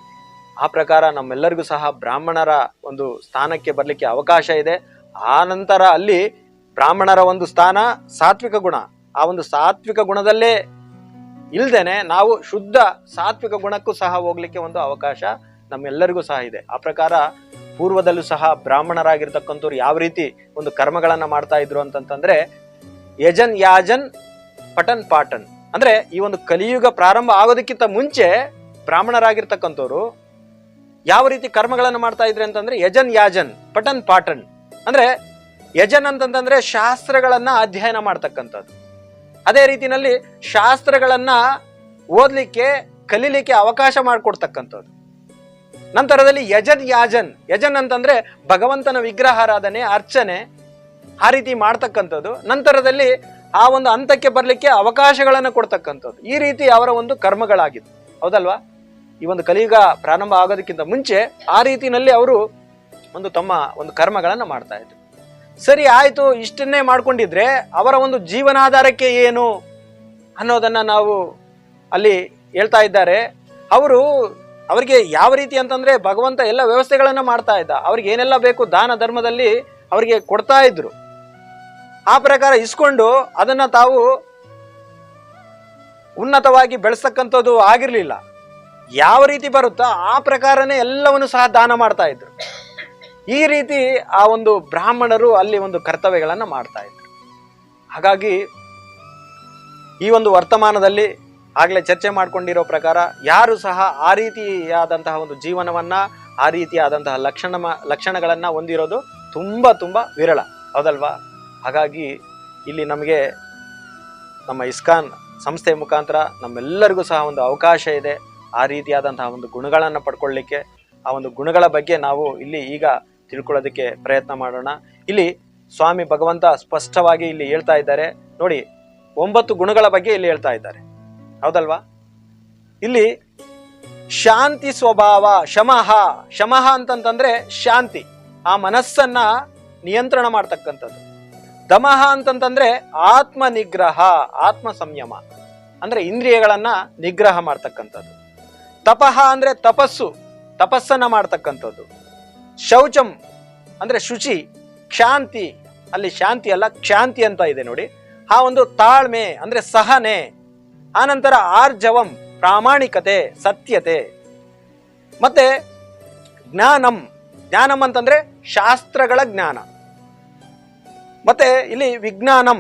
ಆ ಪ್ರಕಾರ ನಮ್ಮೆಲ್ಲರಿಗೂ ಸಹ ಬ್ರಾಹ್ಮಣರ ಒಂದು ಸ್ಥಾನಕ್ಕೆ ಬರ್ಲಿಕ್ಕೆ ಅವಕಾಶ ಇದೆ. ಆ ನಂತರ ಅಲ್ಲಿ ಬ್ರಾಹ್ಮಣರ ಒಂದು ಸ್ಥಾನ ಸಾತ್ವಿಕ ಗುಣ, ಆ ಒಂದು ಸಾತ್ವಿಕ ಗುಣದಲ್ಲೇ ಇಲ್ದೇನೆ ನಾವು ಶುದ್ಧ ಸಾತ್ವಿಕ ಗುಣಕ್ಕೂ ಸಹ ಹೋಗ್ಲಿಕ್ಕೆ ಒಂದು ಅವಕಾಶ ನಮ್ಮೆಲ್ಲರಿಗೂ ಸಹ ಇದೆ. ಆ ಪ್ರಕಾರ ಪೂರ್ವದಲ್ಲೂ ಸಹ ಬ್ರಾಹ್ಮಣರಾಗಿರ್ತಕ್ಕಂಥವ್ರು ಯಾವ ರೀತಿ ಒಂದು ಕರ್ಮಗಳನ್ನ ಮಾಡ್ತಾ ಇದ್ರು ಅಂತಂತಂದ್ರೆ, ಯಜನ್ ಯಾಜನ್ ಪಠನ್ ಪಾಠನ್, ಅಂದ್ರೆ ಈ ಒಂದು ಕಲಿಯುಗ ಪ್ರಾರಂಭ ಆಗೋದಕ್ಕಿಂತ ಮುಂಚೆ ಬ್ರಾಹ್ಮಣರಾಗಿರ್ತಕ್ಕಂಥವ್ರು ಯಾವ ರೀತಿ ಕರ್ಮಗಳನ್ನು ಮಾಡ್ತಾ ಇದ್ರೆ ಅಂತಂದ್ರೆ, ಯಜನ್ ಯಾಜನ್ ಪಠನ್ ಪಾಠನ್, ಅಂದ್ರೆ ಯಜನ್ ಅಂತಂತಂದ್ರೆ ಶಾಸ್ತ್ರಗಳನ್ನ ಅಧ್ಯಯನ ಮಾಡ್ತಕ್ಕಂಥದ್ದು. ಅದೇ ರೀತಿನಲ್ಲಿ ಶಾಸ್ತ್ರಗಳನ್ನ ಓದ್ಲಿಕ್ಕೆ ಕಲೀಲಿಕ್ಕೆ ಅವಕಾಶ ಮಾಡಿಕೊಡ್ತಕ್ಕಂಥದ್ದು. ನಂತರದಲ್ಲಿ ಯಜನ್ ಅಂತಂದ್ರೆ ಭಗವಂತನ ವಿಗ್ರಹಾರಾಧನೆ, ಅರ್ಚನೆ, ಆ ರೀತಿ ಮಾಡ್ತಕ್ಕಂಥದ್ದು. ನಂತರದಲ್ಲಿ ಆ ಒಂದು ಹಂತಕ್ಕೆ ಬರ್ಲಿಕ್ಕೆ ಅವಕಾಶಗಳನ್ನು ಕೊಡ್ತಕ್ಕಂಥದ್ದು. ಈ ರೀತಿ ಅವರ ಒಂದು ಕರ್ಮಗಳಾಗಿತ್ತು, ಹೌದಲ್ವಾ? ಈ ಒಂದು ಕಲಿಯುಗ ಪ್ರಾರಂಭ ಆಗೋದಕ್ಕಿಂತ ಮುಂಚೆ ಆ ರೀತಿನಲ್ಲಿ ಅವರು ಒಂದು ತಮ್ಮ ಒಂದು ಕರ್ಮಗಳನ್ನ ಮಾಡ್ತಾ ಇದ್ರು. ಸರಿ, ಆಯ್ತು, ಇಷ್ಟನ್ನೇ ಮಾಡ್ಕೊಂಡಿದ್ರೆ ಅವರ ಒಂದು ಜೀವನಾಧಾರಕ್ಕೆ ಏನು ಅನ್ನೋದನ್ನ ನಾವು ಅಲ್ಲಿ ಹೇಳ್ತಾ ಇದ್ದಾರೆ. ಅವರಿಗೆ ಯಾವ ರೀತಿ ಅಂತಂದ್ರೆ ಭಗವಂತ ಎಲ್ಲ ವ್ಯವಸ್ಥೆಗಳನ್ನ ಮಾಡ್ತಾ ಇದ್ದ. ಅವ್ರಿಗೆ ಏನೆಲ್ಲ ಬೇಕು ದಾನ ಧರ್ಮದಲ್ಲಿ ಅವರಿಗೆ ಕೊಡ್ತಾ ಇದ್ರು. ಆ ಪ್ರಕಾರ ಇಸ್ಕೊಂಡು ಅದನ್ನ ತಾವು ಉನ್ನತವಾಗಿ ಬೆಳೆಸ್ತಕ್ಕಂಥದ್ದು ಆಗಿರ್ಲಿಲ್ಲ. ಯಾವ ರೀತಿ ಬರುತ್ತೋ ಆ ಪ್ರಕಾರನೇ ಎಲ್ಲವನ್ನು ಸಹ ದಾನ ಮಾಡ್ತಾ ಇದ್ರು. ಈ ರೀತಿ ಆ ಒಂದು ಬ್ರಾಹ್ಮಣರು ಅಲ್ಲಿ ಒಂದು ಕರ್ತವ್ಯಗಳನ್ನು ಮಾಡ್ತಾ ಇದ್ರು. ಹಾಗಾಗಿ ಈ ಒಂದು ವರ್ತಮಾನದಲ್ಲಿ ಆಗಲೇ ಚರ್ಚೆ ಮಾಡ್ಕೊಂಡಿರೋ ಪ್ರಕಾರ ಯಾರು ಸಹ ಆ ರೀತಿಯಾದಂತಹ ಒಂದು ಜೀವನವನ್ನ, ಆ ರೀತಿಯಾದಂತಹ ಲಕ್ಷಣಗಳನ್ನ ಹೊಂದಿರೋದು ತುಂಬಾ ತುಂಬಾ ವಿರಳ, ಹೌದಲ್ವಾ? ಹಾಗಾಗಿ ಇಲ್ಲಿ ನಮಗೆ ನಮ್ಮ ಇಸ್ಕಾನ್ ಸಂಸ್ಥೆ ಮುಖಾಂತರ ನಮ್ಮೆಲ್ಲರಿಗೂ ಸಹ ಒಂದು ಅವಕಾಶ ಇದೆ ಆ ರೀತಿಯಾದಂತಹ ಒಂದು ಗುಣಗಳನ್ನು ಪಡ್ಕೊಳ್ಳಿಕ್ಕೆ. ಆ ಒಂದು ಗುಣಗಳ ಬಗ್ಗೆ ನಾವು ಇಲ್ಲಿ ಈಗ ತಿಳ್ಕೊಳ್ಳೋದಕ್ಕೆ ಪ್ರಯತ್ನ ಮಾಡೋಣ. ಇಲ್ಲಿ ಸ್ವಾಮಿ ಭಗವಂತ ಸ್ಪಷ್ಟವಾಗಿ ಇಲ್ಲಿ ಹೇಳ್ತಾ ಇದ್ದಾರೆ ನೋಡಿ, 9 ಗುಣಗಳ ಬಗ್ಗೆ ಇಲ್ಲಿ ಹೇಳ್ತಾ ಇದ್ದಾರೆ, ಹೌದಲ್ವಾ? ಇಲ್ಲಿ ಶಾಂತಿ ಸ್ವಭಾವ, ಶಮಃ ಅಂತಂತಂದ್ರೆ ಶಾಂತಿ, ಆ ಮನಸ್ಸನ್ನ ನಿಯಂತ್ರಣ ಮಾಡ್ತಕ್ಕಂಥದ್ದು. ದಮಃ ಅಂತಂತಂದ್ರೆ ಆತ್ಮ ನಿಗ್ರಹ, ಆತ್ಮ ಸಂಯಮ ಅಂದ್ರೆ ಇಂದ್ರಿಯಗಳನ್ನ ನಿಗ್ರಹ ಮಾಡ್ತಕ್ಕಂಥದ್ದು. ತಪಃ ಅಂದ್ರೆ ತಪಸ್ಸನ್ನ ಮಾಡ್ತಕ್ಕಂಥದ್ದು. ಶೌಚಂ ಅಂದ್ರೆ ಶುಚಿ. ಕ್ಷಾಂತಿ, ಅಲ್ಲಿ ಶಾಂತಿ ಅಲ್ಲ ಕ್ಷಾಂತಿ ಅಂತ ಇದೆ ನೋಡಿ, ಆ ಒಂದು ತಾಳ್ಮೆ ಅಂದ್ರೆ ಸಹನೆ. ಆನಂತರ ಆರ್ಜವಂ, ಪ್ರಾಮಾಣಿಕತೆ, ಸತ್ಯತೆ. ಮತ್ತೆ ಜ್ಞಾನಂ ಅಂತಂದ್ರೆ ಶಾಸ್ತ್ರಗಳ ಜ್ಞಾನ. ಮತ್ತೆ ಇಲ್ಲಿ ವಿಜ್ಞಾನಂ,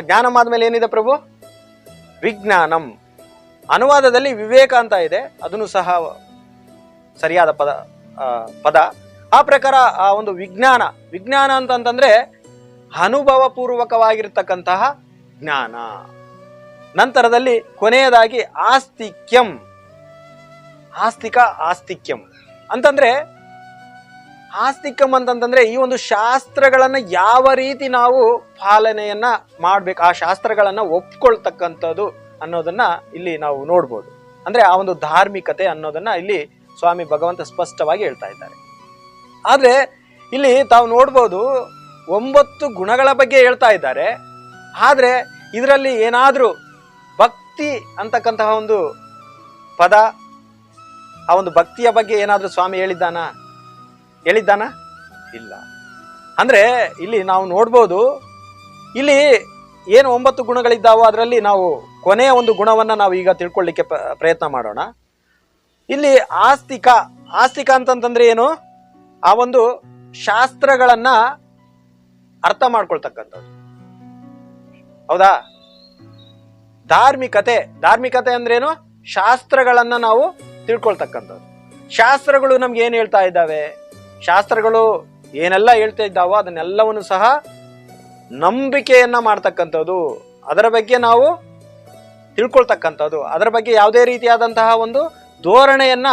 ಜ್ಞಾನಂ ಆದ್ಮೇಲೆ ಏನಿದೆ ಪ್ರಭು? ವಿಜ್ಞಾನಂ. ಅನುವಾದದಲ್ಲಿ ವಿವೇಕ ಅಂತ ಇದೆ, ಅದನ್ನು ಸಹ ಸರಿಯಾದ ಪದ. ಆ ಪ್ರಕಾರ ಆ ಒಂದು ವಿಜ್ಞಾನ ಅಂತಂತಂದ್ರೆ ಅನುಭವ ಪೂರ್ವಕವಾಗಿರ್ತಕ್ಕಂತಹ ಜ್ಞಾನ. ನಂತರದಲ್ಲಿ ಕೊನೆಯದಾಗಿ ಆಸ್ತಿಕ್ಯಂ ಅಂತಂದ್ರೆ ಅಂತಂದ್ರೆ ಈ ಒಂದು ಶಾಸ್ತ್ರಗಳನ್ನ ಯಾವ ರೀತಿ ನಾವು ಪಾಲನೆಯನ್ನ ಮಾಡ್ಬೇಕು, ಆ ಶಾಸ್ತ್ರಗಳನ್ನ ಒಪ್ಕೊಳ್ತಕ್ಕಂಥದ್ದು ಅನ್ನೋದನ್ನ ಇಲ್ಲಿ ನಾವು ನೋಡ್ಬೋದು. ಅಂದ್ರೆ ಆ ಒಂದು ಧಾರ್ಮಿಕತೆ ಅನ್ನೋದನ್ನ ಇಲ್ಲಿ ಸ್ವಾಮಿ ಭಗವಂತ ಸ್ಪಷ್ಟವಾಗಿ ಹೇಳ್ತಾ ಇದ್ದಾರೆ. ಆದ್ರೆ ಇಲ್ಲಿ ತಾವು ನೋಡ್ಬೋದು 9 ಗುಣಗಳ ಬಗ್ಗೆ ಹೇಳ್ತಾ ಇದ್ದಾರೆ. ಆದ್ರೆ ಇದರಲ್ಲಿ ಏನಾದ್ರೂ ಭಕ್ತಿ ಅಂತಕ್ಕಂತಹ ಒಂದು ಪದ, ಆ ಒಂದು ಭಕ್ತಿಯ ಬಗ್ಗೆ ಏನಾದ್ರೂ ಸ್ವಾಮಿ ಹೇಳಿದ್ದಾನ? ಇಲ್ಲ. ಅಂದ್ರೆ ಇಲ್ಲಿ ನಾವು ನೋಡ್ಬೋದು, ಇಲ್ಲಿ ಏನು 9 ಗುಣಗಳಿದ್ದಾವೋ ಅದರಲ್ಲಿ ನಾವು ಕೊನೆಯ ಒಂದು ಗುಣವನ್ನ ನಾವು ಈಗ ತಿಳ್ಕೊಳ್ಳಿಕ್ಕೆ ಪ್ರಯತ್ನ ಮಾಡೋಣ. ಇಲ್ಲಿ ಆಸ್ತಿಕ ಅಂತಂತಂದ್ರೆ ಏನು? ಆ ಒಂದು ಶಾಸ್ತ್ರಗಳನ್ನ ಅರ್ಥ ಮಾಡ್ಕೊಳ್ತಕ್ಕಂಥದ್ದು, ಹೌದಾ? ಧಾರ್ಮಿಕತೆ ಅಂದ್ರೇನು? ಶಾಸ್ತ್ರಗಳನ್ನ ನಾವು ತಿಳ್ಕೊಳ್ತಕ್ಕಂಥದ್ದು. ಶಾಸ್ತ್ರಗಳು ನಮ್ಗೆ ಏನ್ ಹೇಳ್ತಾ ಇದ್ದಾವೆ? ಶಾಸ್ತ್ರಗಳು ಏನೆಲ್ಲ ಹೇಳ್ತಾ ಇದ್ದಾವೋ ಅದನ್ನೆಲ್ಲವನ್ನು ಸಹ ನಂಬಿಕೆಯನ್ನ ಮಾಡ್ತಕ್ಕಂಥದ್ದು, ಅದರ ಬಗ್ಗೆ ನಾವು ತಿಳ್ಕೊಳ್ತಕ್ಕಂಥದ್ದು, ಅದರ ಬಗ್ಗೆ ಯಾವುದೇ ರೀತಿಯಾದಂತಹ ಒಂದು ಧೋರಣೆಯನ್ನ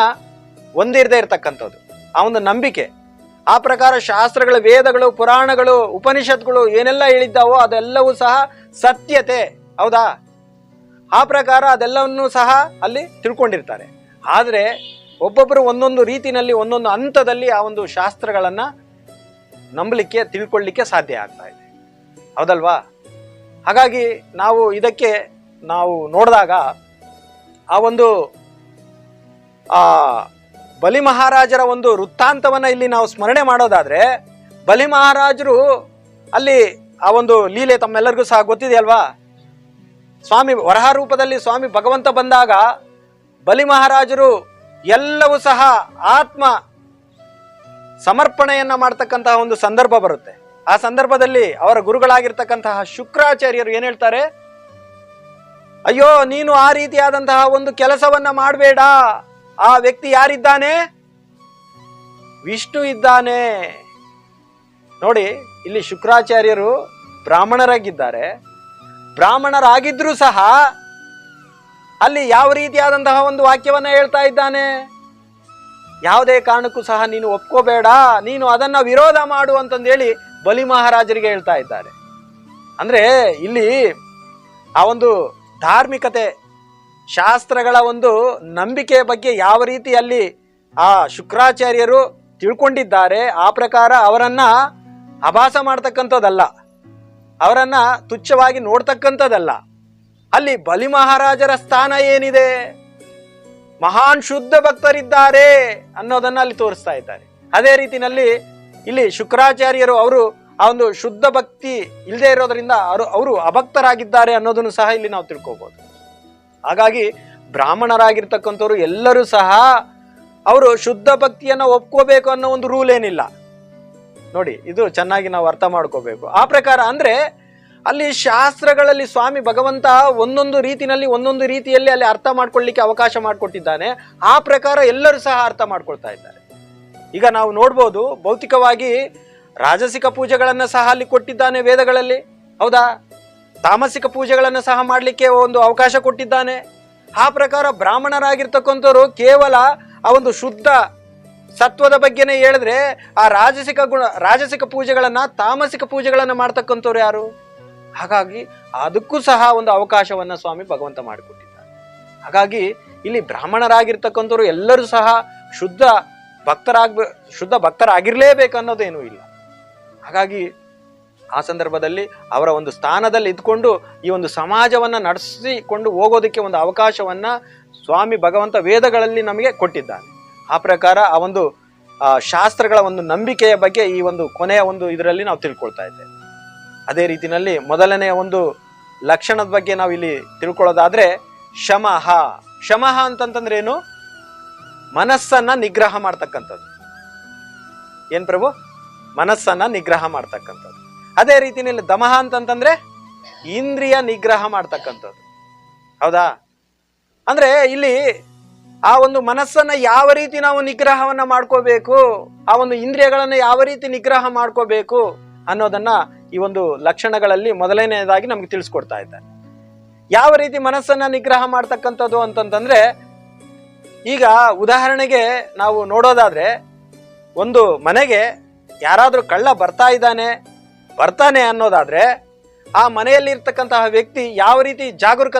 ಹೊಂದಿರದೇ ಇರತಕ್ಕಂಥದ್ದು, ಆ ಒಂದು ನಂಬಿಕೆ. ಆ ಪ್ರಕಾರ ಶಾಸ್ತ್ರಗಳ, ವೇದಗಳು, ಪುರಾಣಗಳು, ಉಪನಿಷತ್ಗಳು ಏನೆಲ್ಲ ಹೇಳಿದ್ದಾವೋ ಅದೆಲ್ಲವೂ ಸಹ ಸತ್ಯತೆ, ಹೌದಾ? ಆ ಪ್ರಕಾರ ಅದೆಲ್ಲವನ್ನೂ ಸಹ ಅಲ್ಲಿ ತಿಳ್ಕೊಂಡಿರ್ತಾರೆ. ಆದ್ರೆ ಒಬ್ಬೊಬ್ಬರು ಒಂದೊಂದು ರೀತಿನಲ್ಲಿ, ಒಂದೊಂದು ಹಂತದಲ್ಲಿ ಆ ಒಂದು ಶಾಸ್ತ್ರಗಳನ್ನ ನಂಬಲಿಕ್ಕೆ, ತಿಳ್ಕೊಳ್ಳಿಕ್ಕೆ ಸಾಧ್ಯ ಆಗ್ತಾ ಇದೆ, ಹೌದಲ್ವಾ? ಹಾಗಾಗಿ ಇದಕ್ಕೆ ನಾವು ನೋಡಿದಾಗ ಆ ಒಂದು ಬಲಿ ಮಹಾರಾಜರ ಒಂದು ವೃತ್ತಾಂತವನ್ನ ಇಲ್ಲಿ ನಾವು ಸ್ಮರಣೆ ಮಾಡೋದಾದ್ರೆ, ಬಲಿ ಮಹಾರಾಜರು ಅಲ್ಲಿ ಆ ಒಂದು ಲೀಲೆ ತಮ್ಮೆಲ್ಲರಿಗೂ ಸಹ ಗೊತ್ತಿದೆಯಲ್ವಾ? ಸ್ವಾಮಿ ವರಹ ರೂಪದಲ್ಲಿ ಸ್ವಾಮಿ ಭಗವಂತ ಬಂದಾಗ ಬಲಿ ಮಹಾರಾಜರು ಎಲ್ಲವೂ ಸಹ ಆತ್ಮ ಸಮರ್ಪಣೆಯನ್ನ ಮಾಡ್ತಕ್ಕಂತಹ ಒಂದು ಸಂದರ್ಭ ಬರುತ್ತೆ. ಆ ಸಂದರ್ಭದಲ್ಲಿ ಅವರ ಗುರುಗಳಾಗಿರ್ತಕ್ಕಂತಹ ಶುಕ್ರಾಚಾರ್ಯರು ಏನ್ ಹೇಳ್ತಾರೆ? ಅಯ್ಯೋ, ನೀನು ಆ ರೀತಿಯಾದಂತಹ ಒಂದು ಕೆಲಸವನ್ನ ಮಾಡಬೇಡ. ಆ ವ್ಯಕ್ತಿ ಯಾರಿದ್ದಾನೆ? ವಿಷ್ಣು ಇದ್ದಾನೆ. ನೋಡಿ, ಇಲ್ಲಿ ಶುಕ್ರಾಚಾರ್ಯರು ಬ್ರಾಹ್ಮಣರಾಗಿದ್ದಾರೆ. ಬ್ರಾಹ್ಮಣರಾಗಿದ್ರೂ ಸಹ ಅಲ್ಲಿ ಯಾವ ರೀತಿಯಾದಂತಹ ಒಂದು ವಾಕ್ಯವನ್ನ ಹೇಳ್ತಾ ಇದ್ದಾನೆ? ಯಾವುದೇ ಕಾರಣಕ್ಕೂ ಸಹ ನೀನು ಒಪ್ಕೋಬೇಡ, ನೀನು ಅದನ್ನ ವಿರೋಧ ಮಾಡು ಅಂತಂದೇಳಿ ಬಲಿ ಮಹಾರಾಜರಿಗೆ ಹೇಳ್ತಾ ಇದ್ದಾರೆ. ಅಂದ್ರೆ ಇಲ್ಲಿ ಆ ಒಂದು ಧಾರ್ಮಿಕತೆ, ಶಾಸ್ತ್ರಗಳ ಒಂದು ನಂಬಿಕೆಯ ಬಗ್ಗೆ ಯಾವ ರೀತಿ ಅಲ್ಲಿ ಆ ಶುಕ್ರಾಚಾರ್ಯರು ತಿಳ್ಕೊಂಡಿದ್ದಾರೆ, ಆ ಪ್ರಕಾರ ಅವರನ್ನ ಅಭಾಸ ಮಾಡ್ತಕ್ಕಂಥದ್ದಲ್ಲ, ಅವರನ್ನ ತುಚ್ಛವಾಗಿ ನೋಡ್ತಕ್ಕಂಥದ್ದಲ್ಲ. ಅಲ್ಲಿ ಬಲಿ ಮಹಾರಾಜರ ಸ್ಥಾನ ಏನಿದೆ, ಮಹಾನ್ ಶುದ್ಧ ಭಕ್ತರಿದ್ದಾರೆ ಅನ್ನೋದನ್ನ ಅಲ್ಲಿ ತೋರಿಸ್ತಾ ಇದ್ದಾರೆ. ಅದೇ ರೀತಿನಲ್ಲಿ ಇಲ್ಲಿ ಶುಕ್ರಾಚಾರ್ಯರು ಅವರು ಆ ಒಂದು ಶುದ್ಧ ಭಕ್ತಿ ಇಲ್ಲದೆ ಇರೋದ್ರಿಂದ ಅವರು ಅಭಕ್ತರಾಗಿದ್ದಾರೆ ಅನ್ನೋದನ್ನು ಸಹ ಇಲ್ಲಿ ನಾವು ತಿಳ್ಕೊಬಹುದು. ಹಾಗಾಗಿ ಬ್ರಾಹ್ಮಣರಾಗಿರ್ತಕ್ಕಂಥವ್ರು ಎಲ್ಲರೂ ಸಹ ಅವರು ಶುದ್ಧ ಭಕ್ತಿಯನ್ನ ಒಪ್ಕೋಬೇಕು ಅನ್ನೋ ಒಂದು ರೂಲ್ ಏನಿಲ್ಲ ನೋಡಿ. ಇದು ಚೆನ್ನಾಗಿ ನಾವು ಅರ್ಥ ಮಾಡ್ಕೋಬೇಕು. ಆ ಪ್ರಕಾರ ಅಂದ್ರೆ ಅಲ್ಲಿ ಶಾಸ್ತ್ರಗಳಲ್ಲಿ ಸ್ವಾಮಿ ಭಗವಂತ ಒಂದೊಂದು ರೀತಿಯಲ್ಲಿ ಅಲ್ಲಿ ಅರ್ಥ ಮಾಡ್ಕೊಳ್ಳಿಕ್ಕೆ ಅವಕಾಶ ಮಾಡಿಕೊಟ್ಟಿದ್ದಾನೆ. ಆ ಪ್ರಕಾರ ಎಲ್ಲರೂ ಸಹ ಅರ್ಥ ಮಾಡ್ಕೊಳ್ತಾ ಇದ್ದಾರೆ. ಈಗ ನಾವು ನೋಡ್ಬೋದು, ಭೌತಿಕವಾಗಿ ರಾಜಸಿಕ ಪೂಜೆಗಳನ್ನ ಸಹ ಅಲ್ಲಿ ಕೊಟ್ಟಿದ್ದಾನೆ ವೇದಗಳಲ್ಲಿ, ಹೌದಾ? ತಾಮಸಿಕ ಪೂಜೆಗಳನ್ನ ಸಹ ಮಾಡ್ಲಿಕ್ಕೆ ಒಂದು ಅವಕಾಶ ಕೊಟ್ಟಿದ್ದಾನೆ. ಆ ಪ್ರಕಾರ ಬ್ರಾಹ್ಮಣರಾಗಿರ್ತಕ್ಕಂಥವ್ರು ಕೇವಲ ಆ ಒಂದು ಶುದ್ಧ ಸತ್ವದ ಬಗ್ಗೆನೇ ಹೇಳಿದ್ರೆ, ಆ ರಾಜಸಿಕ ಪೂಜೆಗಳನ್ನ ತಾಮಸಿಕ ಪೂಜೆಗಳನ್ನ ಮಾಡ್ತಕ್ಕಂಥವ್ರು ಯಾರು? ಹಾಗಾಗಿ ಅದಕ್ಕೂ ಸಹ ಒಂದು ಅವಕಾಶವನ್ನ ಸ್ವಾಮಿ ಭಗವಂತ ಮಾಡಿಕೊಟ್ಟಿದ್ದಾರೆ. ಹಾಗಾಗಿ ಇಲ್ಲಿ ಬ್ರಾಹ್ಮಣರಾಗಿರ್ತಕ್ಕಂಥವ್ರು ಎಲ್ಲರೂ ಸಹ ಶುದ್ಧ ಭಕ್ತರಾಗಿರ್ಲೇಬೇಕು ಅನ್ನೋದೇನೂ ಇಲ್ಲ. ಹಾಗಾಗಿ ಆ ಸಂದರ್ಭದಲ್ಲಿ ಅವರ ಒಂದು ಸ್ಥಾನದಲ್ಲಿ ಇದ್ಕೊಂಡು ಈ ಒಂದು ಸಮಾಜವನ್ನ ನಡೆಸಿಕೊಂಡು ಹೋಗೋದಕ್ಕೆ ಒಂದು ಅವಕಾಶವನ್ನ ಸ್ವಾಮಿ ಭಗವಂತ ವೇದಗಳಲ್ಲಿ ನಮಗೆ ಕೊಟ್ಟಿದ್ದಾನೆ. ಆ ಪ್ರಕಾರ ಆ ಒಂದು ಶಾಸ್ತ್ರಗಳ ಒಂದು ನಂಬಿಕೆಯ ಬಗ್ಗೆ ಈ ಒಂದು ಕೊನೆಯ ಒಂದು ಇದರಲ್ಲಿ ನಾವು ತಿಳ್ಕೊಳ್ತಾ ಇದ್ದೇವೆ. ಅದೇ ರೀತಿಯಲ್ಲಿ ಮೊದಲನೆಯ ಒಂದು ಲಕ್ಷಣದ ಬಗ್ಗೆ ನಾವು ಇಲ್ಲಿ ತಿಳ್ಕೊಳ್ಳೋದಾದ್ರೆ ಶಮಃ ಅಂತಂತಂದ್ರೆ ಏನು? ಮನಸ್ಸನ್ನ ನಿಗ್ರಹ ಮಾಡ್ತಕ್ಕಂಥದ್ದು. ಏನ್ ಪ್ರಭು? ಮನಸ್ಸನ್ನ ನಿಗ್ರಹ ಮಾಡ್ತಕ್ಕಂಥದ್ದು. ಅದೇ ರೀತಿಯಲ್ಲಿ ದಮಃ ಅಂತಂತಂದ್ರೆ ಇಂದ್ರಿಯ ನಿಗ್ರಹ ಮಾಡ್ತಕ್ಕಂಥದ್ದು, ಹೌದಾ? ಅಂದ್ರೆ ಇಲ್ಲಿ ಆ ಒಂದು ಮನಸ್ಸನ್ನ ಯಾವ ರೀತಿ ನಾವು ನಿಗ್ರಹವನ್ನ ಮಾಡ್ಕೋಬೇಕು, ಆ ಒಂದು ಇಂದ್ರಿಯಗಳನ್ನ ಯಾವ ರೀತಿ ನಿಗ್ರಹ ಮಾಡ್ಕೋಬೇಕು ಅನ್ನೋದನ್ನ ಈ ಒಂದು ಲಕ್ಷಣಗಳಲ್ಲಿ ಮೊದಲನೆಯದಾಗಿ ನಮ್ಗೆ ತಿಳಿಸ್ಕೊಡ್ತಾ ಇದ್ದಾರೆ. ಯಾವ ರೀತಿ ಮನಸ್ಸನ್ನ ನಿಗ್ರಹ ಮಾಡ್ತಕ್ಕಂಥದ್ದು ಅಂತಂತಂದ್ರೆ, ಈಗ ಉದಾಹರಣೆಗೆ ನಾವು ನೋಡೋದಾದ್ರೆ, ಒಂದು ಮನೆಗೆ ಯಾರಾದ್ರೂ ಕಳ್ಳ ಬರ್ತಾನೆ ಅನ್ನೋದಾದ್ರೆ ಆ ಮನೆಯಲ್ಲಿ ಇರ್ತಕ್ಕಂತಹ ವ್ಯಕ್ತಿ ಯಾವ ರೀತಿ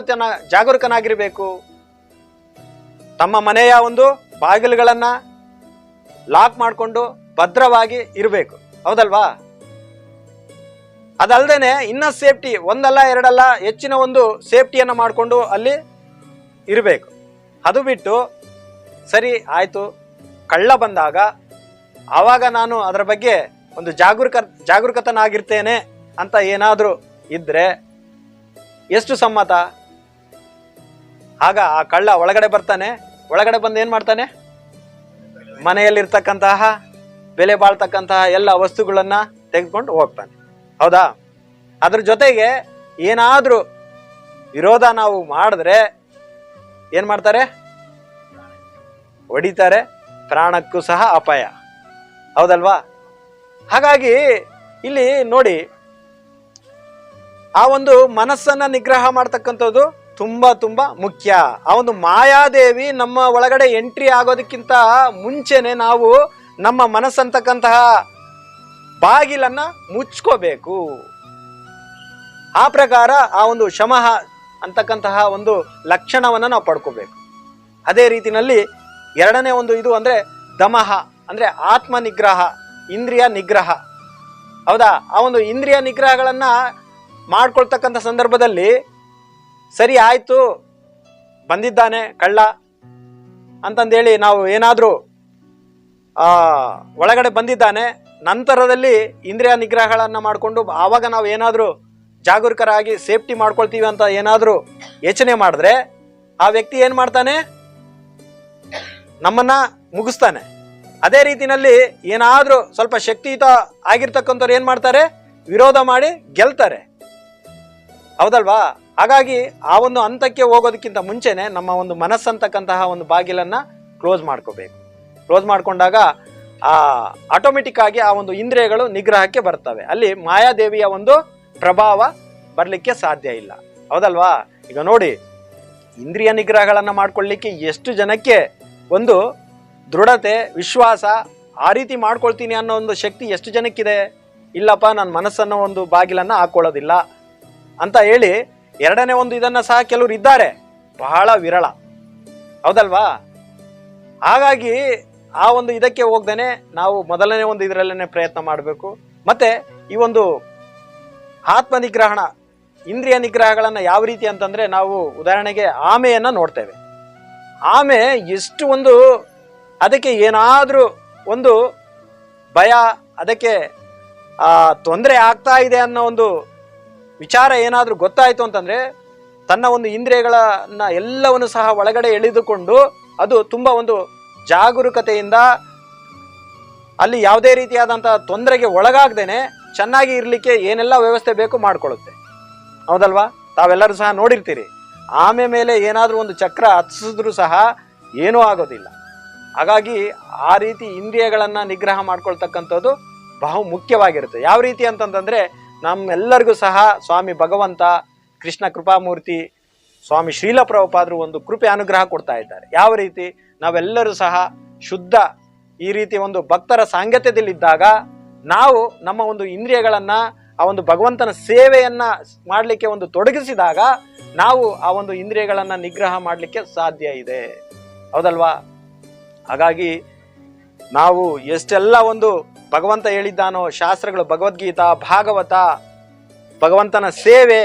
ಜಾಗರೂಕನಾಗಿರ್ಬೇಕು? ತಮ್ಮ ಮನೆಯ ಒಂದು ಬಾಗಿಲುಗಳನ್ನ ಲಾಕ್ ಮಾಡಿಕೊಂಡು ಭದ್ರವಾಗಿ ಇರಬೇಕು, ಹೌದಲ್ವಾ? ಅದಲ್ದೇನೆ ಇನ್ನ ಸೇಫ್ಟಿ, ಒಂದಲ್ಲ ಎರಡಲ್ಲ ಹೆಚ್ಚಿನ ಒಂದು ಸೇಫ್ಟಿಯನ್ನ ಮಾಡಿಕೊಂಡು ಅಲ್ಲಿ ಇರಬೇಕು. ಅದು ಬಿಟ್ಟು ಸರಿ ಆಯ್ತು, ಕಳ್ಳ ಬಂದಾಗ ಆವಾಗ ನಾನು ಅದರ ಬಗ್ಗೆ ಒಂದು ಜಾಗರೂಕತನಾಗಿರ್ತೇನೆ ಅಂತ ಏನಾದ್ರೂ ಇದ್ರೆ ಎಷ್ಟು ಸಮ್ಮತ? ಆಗ ಆ ಕಳ್ಳ ಒಳಗಡೆ ಬಂದು ಏನ್ ಮಾಡ್ತಾನೆ? ಮನೆಯಲ್ಲಿರ್ತಕ್ಕಂತಹ ಬೆಲೆ ಬಾಳ್ತಕ್ಕಂತಹ ಎಲ್ಲ ವಸ್ತುಗಳನ್ನ ತೆಗೆದುಕೊಂಡು ಹೋಗ್ತಾನೆ, ಹೌದಾ? ಅದ್ರ ಜೊತೆಗೆ ಏನಾದ್ರೂ ವಿರೋಧ ನಾವು ಮಾಡಿದ್ರೆ ಏನ್ ಮಾಡ್ತಾರೆ? ಹೊಡಿತಾರೆ, ಪ್ರಾಣಕ್ಕೂ ಸಹ ಅಪಾಯ, ಹೌದಲ್ವಾ? ಹಾಗಾಗಿ ಇಲ್ಲಿ ನೋಡಿ, ಆ ಒಂದು ಮನಸ್ಸನ್ನ ನಿಗ್ರಹ ಮಾಡ್ತಕ್ಕಂಥದ್ದು ತುಂಬಾ ತುಂಬಾ ಮುಖ್ಯ. ಆ ಒಂದು ಮಾಯಾದೇವಿ ನಮ್ಮ ಒಳಗಡೆ ಎಂಟ್ರಿ ಆಗೋದಕ್ಕಿಂತ ಮುಂಚೆನೆ ನಾವು ನಮ್ಮ ಮನಸ್ಸಂತಕ್ಕಂತಹ ಬಾಗಿಲನ್ನ ಮುಚ್ಕೋಬೇಕು. ಆ ಪ್ರಕಾರ ಆ ಒಂದು ಶಮಃ ಅಂತಕ್ಕಂತಹ ಒಂದು ಲಕ್ಷಣವನ್ನ ನಾವು ಪಡ್ಕೋಬೇಕು. ಅದೇ ರೀತಿನಲ್ಲಿ ಎರಡನೇ ಒಂದು ಇದು ಅಂದ್ರೆ ದಮಃ, ಅಂದ್ರೆ ಆತ್ಮ ನಿಗ್ರಹ, ಇಂದ್ರಿಯ ನಿಗ್ರಹ, ಹೌದಾ? ಆ ಒಂದು ಇಂದ್ರಿಯ ನಿಗ್ರಹಗಳನ್ನ ಮಾಡ್ಕೊಳ್ತಕ್ಕಂಥ ಸಂದರ್ಭದಲ್ಲಿ ಸರಿ ಆಯ್ತು, ಬಂದಿದ್ದಾನೆ ಕಳ್ಳ ಅಂತಂದೇಳಿ ನಾವು ಏನಾದ್ರೂ ಒಳಗಡೆ ಬಂದಿದ್ದಾನೆ, ನಂತರದಲ್ಲಿ ಇಂದ್ರಿಯ ನಿಗ್ರಹಗಳನ್ನ ಮಾಡಿಕೊಂಡು ಆವಾಗ ನಾವು ಏನಾದ್ರೂ ಜಾಗರೂಕರಾಗಿ ಸೇಫ್ಟಿ ಮಾಡ್ಕೊಳ್ತೀವಿ ಅಂತ ಏನಾದ್ರೂ ಯೋಚನೆ ಮಾಡಿದ್ರೆ ಆ ವ್ಯಕ್ತಿ ಏನ್ ಮಾಡ್ತಾನೆ? ನಮ್ಮನ್ನ ಮುಗಿಸ್ತಾನೆ. ಅದೇ ರೀತಿನಲ್ಲಿ ಏನಾದ್ರೂ ಸ್ವಲ್ಪ ಶಕ್ತಿಯುತ ಆಗಿರ್ತಕ್ಕಂಥವ್ರು ಏನ್ ಮಾಡ್ತಾರೆ? ವಿರೋಧ ಮಾಡಿ ಗೆಲ್ತಾರೆ, ಹೌದಲ್ವಾ? ಹಾಗಾಗಿ ಆ ಒಂದು ಹಂತಕ್ಕೆ ಹೋಗೋದಕ್ಕಿಂತ ಮುಂಚೆನೆ ನಮ್ಮ ಒಂದು ಮನಸ್ಸಂತಕ್ಕಂತಹ ಒಂದು ಬಾಗಿಲನ್ನ ಕ್ಲೋಸ್ ಮಾಡ್ಕೋಬೇಕು. ಕ್ಲೋಸ್ ಮಾಡ್ಕೊಂಡಾಗ ಆಟೋಮೆಟಿಕ್ ಆಗಿ ಆ ಒಂದು ಇಂದ್ರಿಯಗಳು ನಿಗ್ರಹಕ್ಕೆ ಬರ್ತವೆ. ಅಲ್ಲಿ ಮಾಯಾದೇವಿಯ ಒಂದು ಪ್ರಭಾವ ಬರ್ಲಿಕ್ಕೆ ಸಾಧ್ಯ ಇಲ್ಲ, ಹೌದಲ್ವಾ? ಈಗ ನೋಡಿ, ಇಂದ್ರಿಯ ನಿಗ್ರಹಗಳನ್ನ ಮಾಡ್ಕೊಳ್ಳಿಕ್ಕೆ ಎಷ್ಟು ಜನಕ್ಕೆ ಒಂದು ದೃಢತೆ, ವಿಶ್ವಾಸ, ಆ ರೀತಿ ಮಾಡ್ಕೊಳ್ತೀನಿ ಅನ್ನೋ ಒಂದು ಶಕ್ತಿ ಎಷ್ಟು ಜನಕ್ಕಿದೆ? ಇಲ್ಲಪ್ಪ, ನನ್ನ ಮನಸ್ಸನ್ನು ಒಂದು ಬಾಗಿಲನ್ನ ಹಾಕೊಳ್ಳೋದಿಲ್ಲ ಅಂತ ಹೇಳಿ ಎರಡನೇ ಒಂದು ಇದನ್ನ ಸಹ ಕೆಲವರು ಇದ್ದಾರೆ, ಬಹಳ ವಿರಳ, ಹೌದಲ್ವಾ? ಹಾಗಾಗಿ ಆ ಒಂದು ಇದಕ್ಕೆ ಹೋಗ್ದೇನೆ ನಾವು ಮೊದಲನೇ ಒಂದು ಇದರಲ್ಲೇನೆ ಪ್ರಯತ್ನ ಮಾಡಬೇಕು. ಮತ್ತೆ ಈ ಒಂದು ಆತ್ಮ ನಿಗ್ರಹಣ, ಇಂದ್ರಿಯ ನಿಗ್ರಹಗಳನ್ನ ಯಾವ ರೀತಿ ಅಂತಂದ್ರೆ, ನಾವು ಉದಾಹರಣೆಗೆ ಆಮೆಯನ್ನ ನೋಡ್ತೇವೆ. ಆಮೆ ಎಷ್ಟು ಒಂದು, ಅದಕ್ಕೆ ಏನಾದ್ರೂ ಒಂದು ಭಯ, ಅದಕ್ಕೆ ತೊಂದರೆ ಆಗ್ತಾ ಇದೆ ಅನ್ನೋ ಒಂದು ವಿಚಾರ ಏನಾದರೂ ಗೊತ್ತಾಯಿತು ಅಂತಂದರೆ ತನ್ನ ಒಂದು ಇಂದ್ರಿಯಗಳನ್ನ ಎಲ್ಲವನ್ನು ಸಹ ಒಳಗಡೆ ಎಳೆದುಕೊಂಡು ಅದು ತುಂಬ ಒಂದು ಜಾಗರೂಕತೆಯಿಂದ ಅಲ್ಲಿ ಯಾವುದೇ ರೀತಿಯಾದಂಥ ತೊಂದರೆಗೆ ಒಳಗಾಗ್ದೇನೆ ಚೆನ್ನಾಗಿ ಇರಲಿಕ್ಕೆ ಏನೆಲ್ಲ ವ್ಯವಸ್ಥೆ ಬೇಕು ಮಾಡಿಕೊಳ್ಳುತ್ತೆ. ಹೌದಲ್ವಾ? ತಾವೆಲ್ಲರೂ ಸಹ ನೋಡಿರ್ತೀರಿ. ಮೇಲೆ ಏನಾದರೂ ಒಂದು ಚಕ್ರ ಹತ್ತಿಸಿದ್ರೂ ಸಹ ಏನೂ ಆಗೋದಿಲ್ಲ. ಹಾಗಾಗಿ ಆ ರೀತಿ ಇಂದ್ರಿಯಗಳನ್ನು ನಿಗ್ರಹ ಮಾಡ್ಕೊಳ್ತಕ್ಕಂಥದ್ದು ಬಹು ಮುಖ್ಯವಾಗಿರುತ್ತೆ. ಯಾವ ರೀತಿ ಅಂತಂತಂದರೆ ನಮ್ಮೆಲ್ಲರಿಗೂ ಸಹ ಸ್ವಾಮಿ ಭಗವಂತ, ಕೃಷ್ಣ ಕೃಪಾಮೂರ್ತಿ, ಸ್ವಾಮಿ ಶ್ರೀಲ ಪ್ರಭುಪಾದರು ಒಂದು ಕೃಪೆ ಅನುಗ್ರಹ ಕೊಡ್ತಾ ಇದ್ದಾರೆ. ಯಾವ ರೀತಿ ನಾವೆಲ್ಲರೂ ಸಹ ಶುದ್ಧ ಈ ರೀತಿ ಒಂದು ಭಕ್ತರ ಸಾಂಗತ್ಯದಲ್ಲಿದ್ದಾಗ ನಾವು ನಮ್ಮ ಒಂದು ಇಂದ್ರಿಯಗಳನ್ನು ಆ ಒಂದು ಭಗವಂತನ ಸೇವೆಯನ್ನು ಮಾಡಲಿಕ್ಕೆ ಒಂದು ತೊಡಗಿಸಿದಾಗ ನಾವು ಆ ಒಂದು ಇಂದ್ರಿಯಗಳನ್ನು ನಿಗ್ರಹ ಮಾಡಲಿಕ್ಕೆ ಸಾಧ್ಯ ಇದೆ. ಹೌದಲ್ವಾ? ಹಾಗಾಗಿ ನಾವು ಎಷ್ಟೆಲ್ಲ ಒಂದು ಭಗವಂತ ಹೇಳಿದ್ದಾನೋ ಶಾಸ್ತ್ರಗಳು, ಭಗವದ್ಗೀತಾ, ಭಾಗವತ, ಭಗವಂತನ ಸೇವೆ,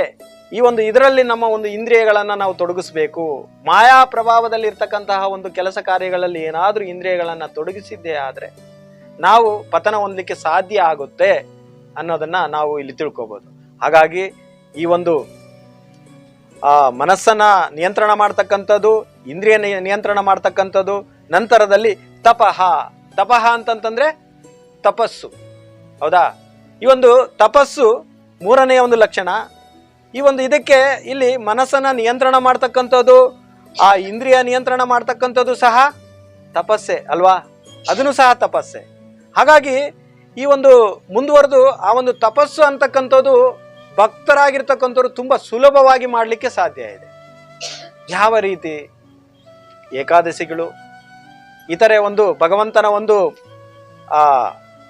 ಈ ಒಂದು ಇದರಲ್ಲಿ ನಮ್ಮ ಒಂದು ಇಂದ್ರಿಯಗಳನ್ನು ನಾವು ತೊಡಗಿಸ್ಬೇಕು. ಮಾಯಾ ಪ್ರಭಾವದಲ್ಲಿ ಇರ್ತಕ್ಕಂತಹ ಒಂದು ಕೆಲಸ ಕಾರ್ಯಗಳಲ್ಲಿ ಏನಾದರೂ ಇಂದ್ರಿಯಗಳನ್ನು ತೊಡಗಿಸಿದ್ದೇ ಆದರೆ ನಾವು ಪತನ ಹೊಂದಲಿಕ್ಕೆ ಸಾಧ್ಯ ಆಗುತ್ತೆ ಅನ್ನೋದನ್ನ ನಾವು ಇಲ್ಲಿ ತಿಳ್ಕೊಬೋದು. ಹಾಗಾಗಿ ಈ ಒಂದು ಮನಸ್ಸನ್ನ ನಿಯಂತ್ರಣ ಮಾಡ್ತಕ್ಕಂಥದ್ದು, ಇಂದ್ರಿಯ ನಿಯಂತ್ರಣ ಮಾಡ್ತಕ್ಕಂಥದ್ದು, ನಂತರದಲ್ಲಿ ತಪಃ ಅಂತಂತಂದ್ರೆ ತಪಸ್ಸು. ಹೌದಾ? ಈ ಒಂದು ತಪಸ್ಸು ಮೂರನೆಯ ಒಂದು ಲಕ್ಷಣ. ಈ ಒಂದು ಇದಕ್ಕೆ ಇಲ್ಲಿ ಮನಸ್ಸನ್ನ ನಿಯಂತ್ರಣ ಮಾಡ್ತಕ್ಕಂಥದ್ದು, ಆ ಇಂದ್ರಿಯ ನಿಯಂತ್ರಣ ಮಾಡ್ತಕ್ಕಂಥದ್ದು ಸಹ ತಪಸ್ಸೆ ಅಲ್ವಾ? ಅದನ್ನು ಸಹ ತಪಸ್ಸೆ. ಹಾಗಾಗಿ ಈ ಒಂದು ಮುಂದುವರೆದು ಆ ಒಂದು ತಪಸ್ಸು ಅಂತಕ್ಕಂಥದ್ದು ಭಕ್ತರಾಗಿರ್ತಕ್ಕಂಥವ್ರು ತುಂಬ ಸುಲಭವಾಗಿ ಮಾಡಲಿಕ್ಕೆ ಸಾಧ್ಯ ಇದೆ. ಯಾವ ರೀತಿ? ಏಕಾದಶಿಗಳು, ಇತರೆ ಒಂದು ಭಗವಂತನ ಒಂದು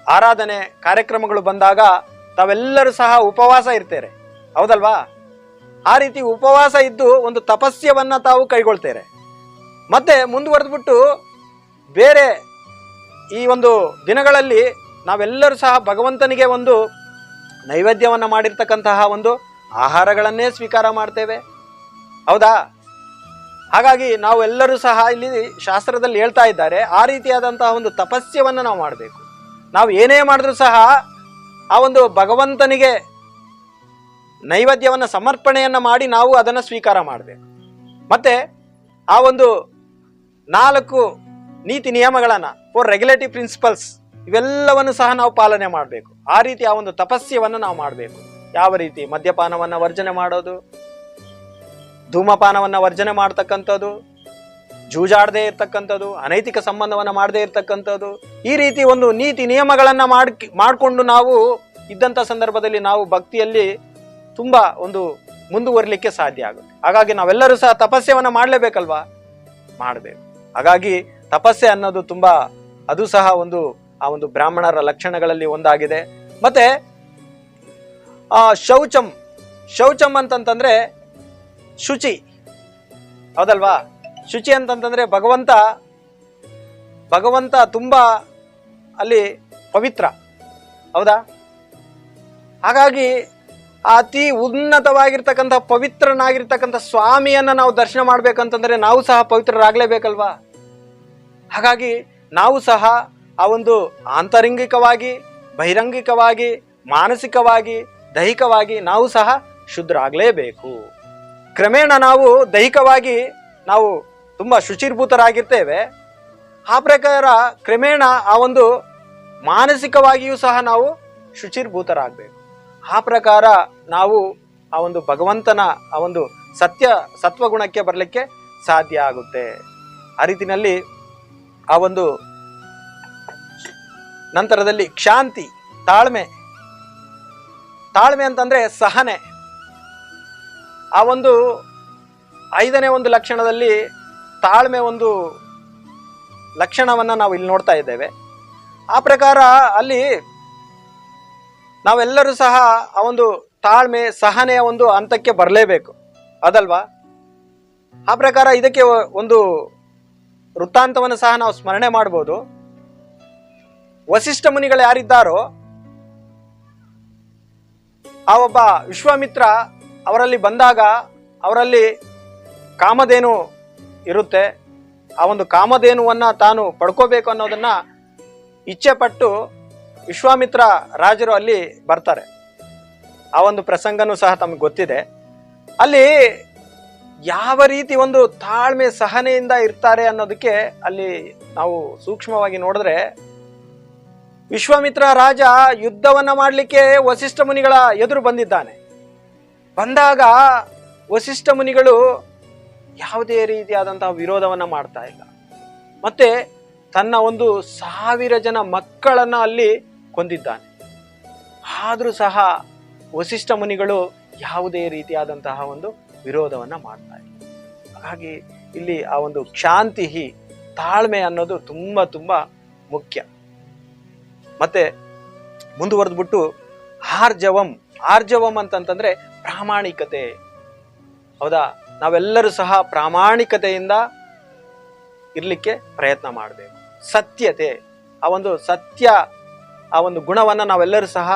ಆರಾಧನೆ ಕಾರ್ಯಕ್ರಮಗಳು ಬಂದಾಗ ತಾವೆಲ್ಲರೂ ಸಹ ಉಪವಾಸ ಇರ್ತಾರೆ. ಹೌದಲ್ವಾ? ಆ ರೀತಿ ಉಪವಾಸ ಇದ್ದು ಒಂದು ತಪಸ್ಯವನ್ನು ತಾವು ಕೈಗೊಳ್ತಾರೆ. ಮತ್ತೆ ಮುಂದುವರೆದ್ಬಿಟ್ಟು ಬೇರೆ ಈ ಒಂದು ದಿನಗಳಲ್ಲಿ ನಾವೆಲ್ಲರೂ ಸಹ ಭಗವಂತನಿಗೆ ಒಂದು ನೈವೇದ್ಯವನ್ನು ಮಾಡಿರ್ತಕ್ಕಂತಹ ಒಂದು ಆಹಾರಗಳನ್ನೇ ಸ್ವೀಕಾರ ಮಾಡ್ತೇವೆ. ಹೌದಾ? ಹಾಗಾಗಿ ನಾವು ಎಲ್ಲರೂ ಸಹ ಇಲ್ಲಿ ಶಾಸ್ತ್ರದಲ್ಲಿ ಹೇಳ್ತಾ ಇದ್ದಾರೆ, ಆ ರೀತಿಯಾದಂತಹ ಒಂದು ತಪಸ್ಯವನ್ನು ನಾವು ಮಾಡಬೇಕು. ನಾವು ಏನೇ ಮಾಡಿದ್ರೂ ಸಹ ಆ ಒಂದು ಭಗವಂತನಿಗೆ ನೈವೇದ್ಯವನ್ನು ಸಮರ್ಪಣೆಯನ್ನು ಮಾಡಿ ನಾವು ಅದನ್ನು ಸ್ವೀಕಾರ ಮಾಡಬೇಕು. ಮತ್ತೆ ಆ ಒಂದು 4 ನೀತಿ ನಿಯಮಗಳನ್ನು, 4 ರೆಗ್ಯುಲೇಟಿವ್ ಪ್ರಿನ್ಸಿಪಲ್ಸ್, ಇವೆಲ್ಲವನ್ನು ಸಹ ನಾವು ಪಾಲನೆ ಮಾಡಬೇಕು. ಆ ರೀತಿ ಆ ಒಂದು ತಪಸ್ಯವನ್ನು ನಾವು ಮಾಡಬೇಕು. ಯಾವ ರೀತಿ? ಮದ್ಯಪಾನವನ್ನು ವರ್ಜನೆ ಮಾಡೋದು, ಧೂಮಪಾನವನ್ನು ವರ್ಜನೆ ಮಾಡ್ತಕ್ಕಂಥದ್ದು, ಜೂಜಾಡದೇ ಇರ್ತಕ್ಕಂಥದ್ದು, ಅನೈತಿಕ ಸಂಬಂಧವನ್ನು ಮಾಡದೇ ಇರ್ತಕ್ಕಂಥದ್ದು, ಈ ರೀತಿ ಒಂದು ನೀತಿ ನಿಯಮಗಳನ್ನು ಮಾಡಿಕೊಂಡು ನಾವು ಇದ್ದಂಥ ಸಂದರ್ಭದಲ್ಲಿ ನಾವು ಭಕ್ತಿಯಲ್ಲಿ ತುಂಬ ಒಂದು ಮುಂದುವರಲಿಕ್ಕೆ ಸಾಧ್ಯ ಆಗುತ್ತೆ. ಹಾಗಾಗಿ ನಾವೆಲ್ಲರೂ ಸಹ ತಪಸ್ಯವನ್ನು ಮಾಡಲೇಬೇಕಲ್ವಾ? ಮಾಡಬೇಕು. ಹಾಗಾಗಿ ತಪಸ್ಸೆ ಅನ್ನೋದು ತುಂಬ, ಅದು ಸಹ ಆ ಒಂದು ಬ್ರಾಹ್ಮಣರ ಲಕ್ಷಣಗಳಲ್ಲಿ ಒಂದಾಗಿದೆ. ಮತ್ತೆ ಶೌಚಂ ಅಂತಂತಂದ್ರೆ ಶುಚಿ. ಹೌದಲ್ವಾ? ಶುಚಿ ಅಂತಂತಂದ್ರೆ ಭಗವಂತ ತುಂಬಾ ಅಲ್ಲಿ ಪವಿತ್ರ. ಹೌದಾ? ಹಾಗಾಗಿ ಅತಿ ಉನ್ನತವಾಗಿರ್ತಕ್ಕಂಥ ಪವಿತ್ರನಾಗಿರ್ತಕ್ಕಂಥ ಸ್ವಾಮಿಯನ್ನ ನಾವು ದರ್ಶನ ಮಾಡ್ಬೇಕಂತಂದ್ರೆ ನಾವು ಸಹ ಪವಿತ್ರರಾಗಲೇಬೇಕಲ್ವಾ? ಹಾಗಾಗಿ ನಾವು ಸಹ ಆ ಒಂದು ಆಂತರಂಗಿಕವಾಗಿ, ಬಹಿರಂಗಿಕವಾಗಿ, ಮಾನಸಿಕವಾಗಿ, ದೈಹಿಕವಾಗಿ ನಾವು ಸಹ ಶುದ್ಧರಾಗಲೇಬೇಕು. ಕ್ರಮೇಣ ನಾವು ದೈಹಿಕವಾಗಿ ನಾವು ತುಂಬ ಶುಚಿರ್ಭೂತರಾಗಿರ್ತೇವೆ. ಆ ಪ್ರಕಾರ ಕ್ರಮೇಣ ಆ ಒಂದು ಮಾನಸಿಕವಾಗಿಯೂ ಸಹ ನಾವು ಶುಚಿರ್ಭೂತರಾಗಬೇಕು. ಆ ಪ್ರಕಾರ ನಾವು ಆ ಒಂದು ಭಗವಂತನ ಆ ಒಂದು ಸತ್ವಗುಣಕ್ಕೆ ಬರಲಿಕ್ಕೆ ಸಾಧ್ಯ ಆಗುತ್ತೆ. ಆ ರೀತಿಯಲ್ಲಿ ಆ ಒಂದು ನಂತರದಲ್ಲಿ ಕ್ಷಾಂತಿ, ತಾಳ್ಮೆ ಅಂತಂದ್ರೆ ಸಹನೆ. ಆ ಒಂದು 5ನೇ ಒಂದು ಲಕ್ಷಣದಲ್ಲಿ ತಾಳ್ಮೆ ಒಂದು ಲಕ್ಷಣವನ್ನು ನಾವು ಇಲ್ಲಿ ನೋಡ್ತಾ ಇದ್ದೇವೆ. ಆ ಪ್ರಕಾರ ಅಲ್ಲಿ ನಾವೆಲ್ಲರೂ ಸಹ ಆ ಒಂದು ತಾಳ್ಮೆ, ಸಹನೆಯ ಒಂದು ಹಂತಕ್ಕೆ ಬರಲೇಬೇಕು. ಅದಲ್ವಾ? ಆ ಪ್ರಕಾರ ಇದಕ್ಕೆ ಒಂದು ವೃತ್ತಾಂತವನ್ನು ಸಹ ನಾವು ಸ್ಮರಣೆ ಮಾಡ್ಬೋದು. ವಸಿಷ್ಠ ಮುನಿಗಳು ಯಾರಿದ್ದಾರೋ ಆ ಒಬ್ಬ ವಿಶ್ವಾಮಿತ್ರ ಅವರಲ್ಲಿ ಬಂದಾಗ ಅವರಲ್ಲಿ ಕಾಮಧೇನು ಇರುತ್ತೆ. ಆ ಒಂದು ಕಾಮಧೇನುವನ್ನು ತಾನು ಪಡ್ಕೋಬೇಕು ಅನ್ನೋದನ್ನ ಇಚ್ಛೆ ಪಟ್ಟು ವಿಶ್ವಾಮಿತ್ರ ರಾಜರು ಅಲ್ಲಿ ಬರ್ತಾರೆ. ಆ ಒಂದು ಪ್ರಸಂಗನೂ ಸಹ ತಮಗೆ ಗೊತ್ತಿದೆ. ಅಲ್ಲಿ ಯಾವ ರೀತಿ ಒಂದು ತಾಳ್ಮೆ ಸಹನೆಯಿಂದ ಇರ್ತಾರೆ ಅನ್ನೋದಕ್ಕೆ ಅಲ್ಲಿ ನಾವು ಸೂಕ್ಷ್ಮವಾಗಿ ನೋಡಿದ್ರೆ, ವಿಶ್ವಾಮಿತ್ರ ರಾಜ ಯುದ್ಧವನ್ನ ಮಾಡಲಿಕ್ಕೆ ವಸಿಷ್ಠ ಮುನಿಗಳ ಎದುರು ಬಂದಿದ್ದಾನೆ. ಬಂದಾಗ ವಸಿಷ್ಠ ಮುನಿಗಳು ಯಾವುದೇ ರೀತಿಯಾದಂತಹ ವಿರೋಧವನ್ನ ಮಾಡ್ತಾ ಇಲ್ಲ. ಮತ್ತೆ ತನ್ನ ಒಂದು 1000 ಜನ ಮಕ್ಕಳನ್ನ ಅಲ್ಲಿ ಕೊಂದಿದ್ದಾನೆ. ಆದ್ರೂ ಸಹ ವಸಿಷ್ಠ ಮುನಿಗಳು ಯಾವುದೇ ರೀತಿಯಾದಂತಹ ಒಂದು ವಿರೋಧವನ್ನ ಮಾಡ್ತಾ ಇಲ್ಲ. ಹಾಗಾಗಿ ಇಲ್ಲಿ ಆ ಒಂದು ಕ್ಷಾಂತಿ, ತಾಳ್ಮೆ ಅನ್ನೋದು ತುಂಬಾ ತುಂಬಾ ಮುಖ್ಯ. ಮತ್ತೆ ಮುಂದುವರೆದ್ಬಿಟ್ಟು ಆರ್ಜವಂ ಅಂತಂತಂದ್ರೆ ಪ್ರಾಮಾಣಿಕತೆ. ಹೌದಾ, ನಾವೆಲ್ಲರೂ ಸಹ ಪ್ರಾಮಾಣಿಕತೆಯಿಂದ ಇರ್ಲಿಕ್ಕೆ ಪ್ರಯತ್ನ ಮಾಡಬೇಕು. ಸತ್ಯತೆ, ಆ ಒಂದು ಸತ್ಯ, ಆ ಒಂದು ಗುಣವನ್ನ ನಾವೆಲ್ಲರೂ ಸಹ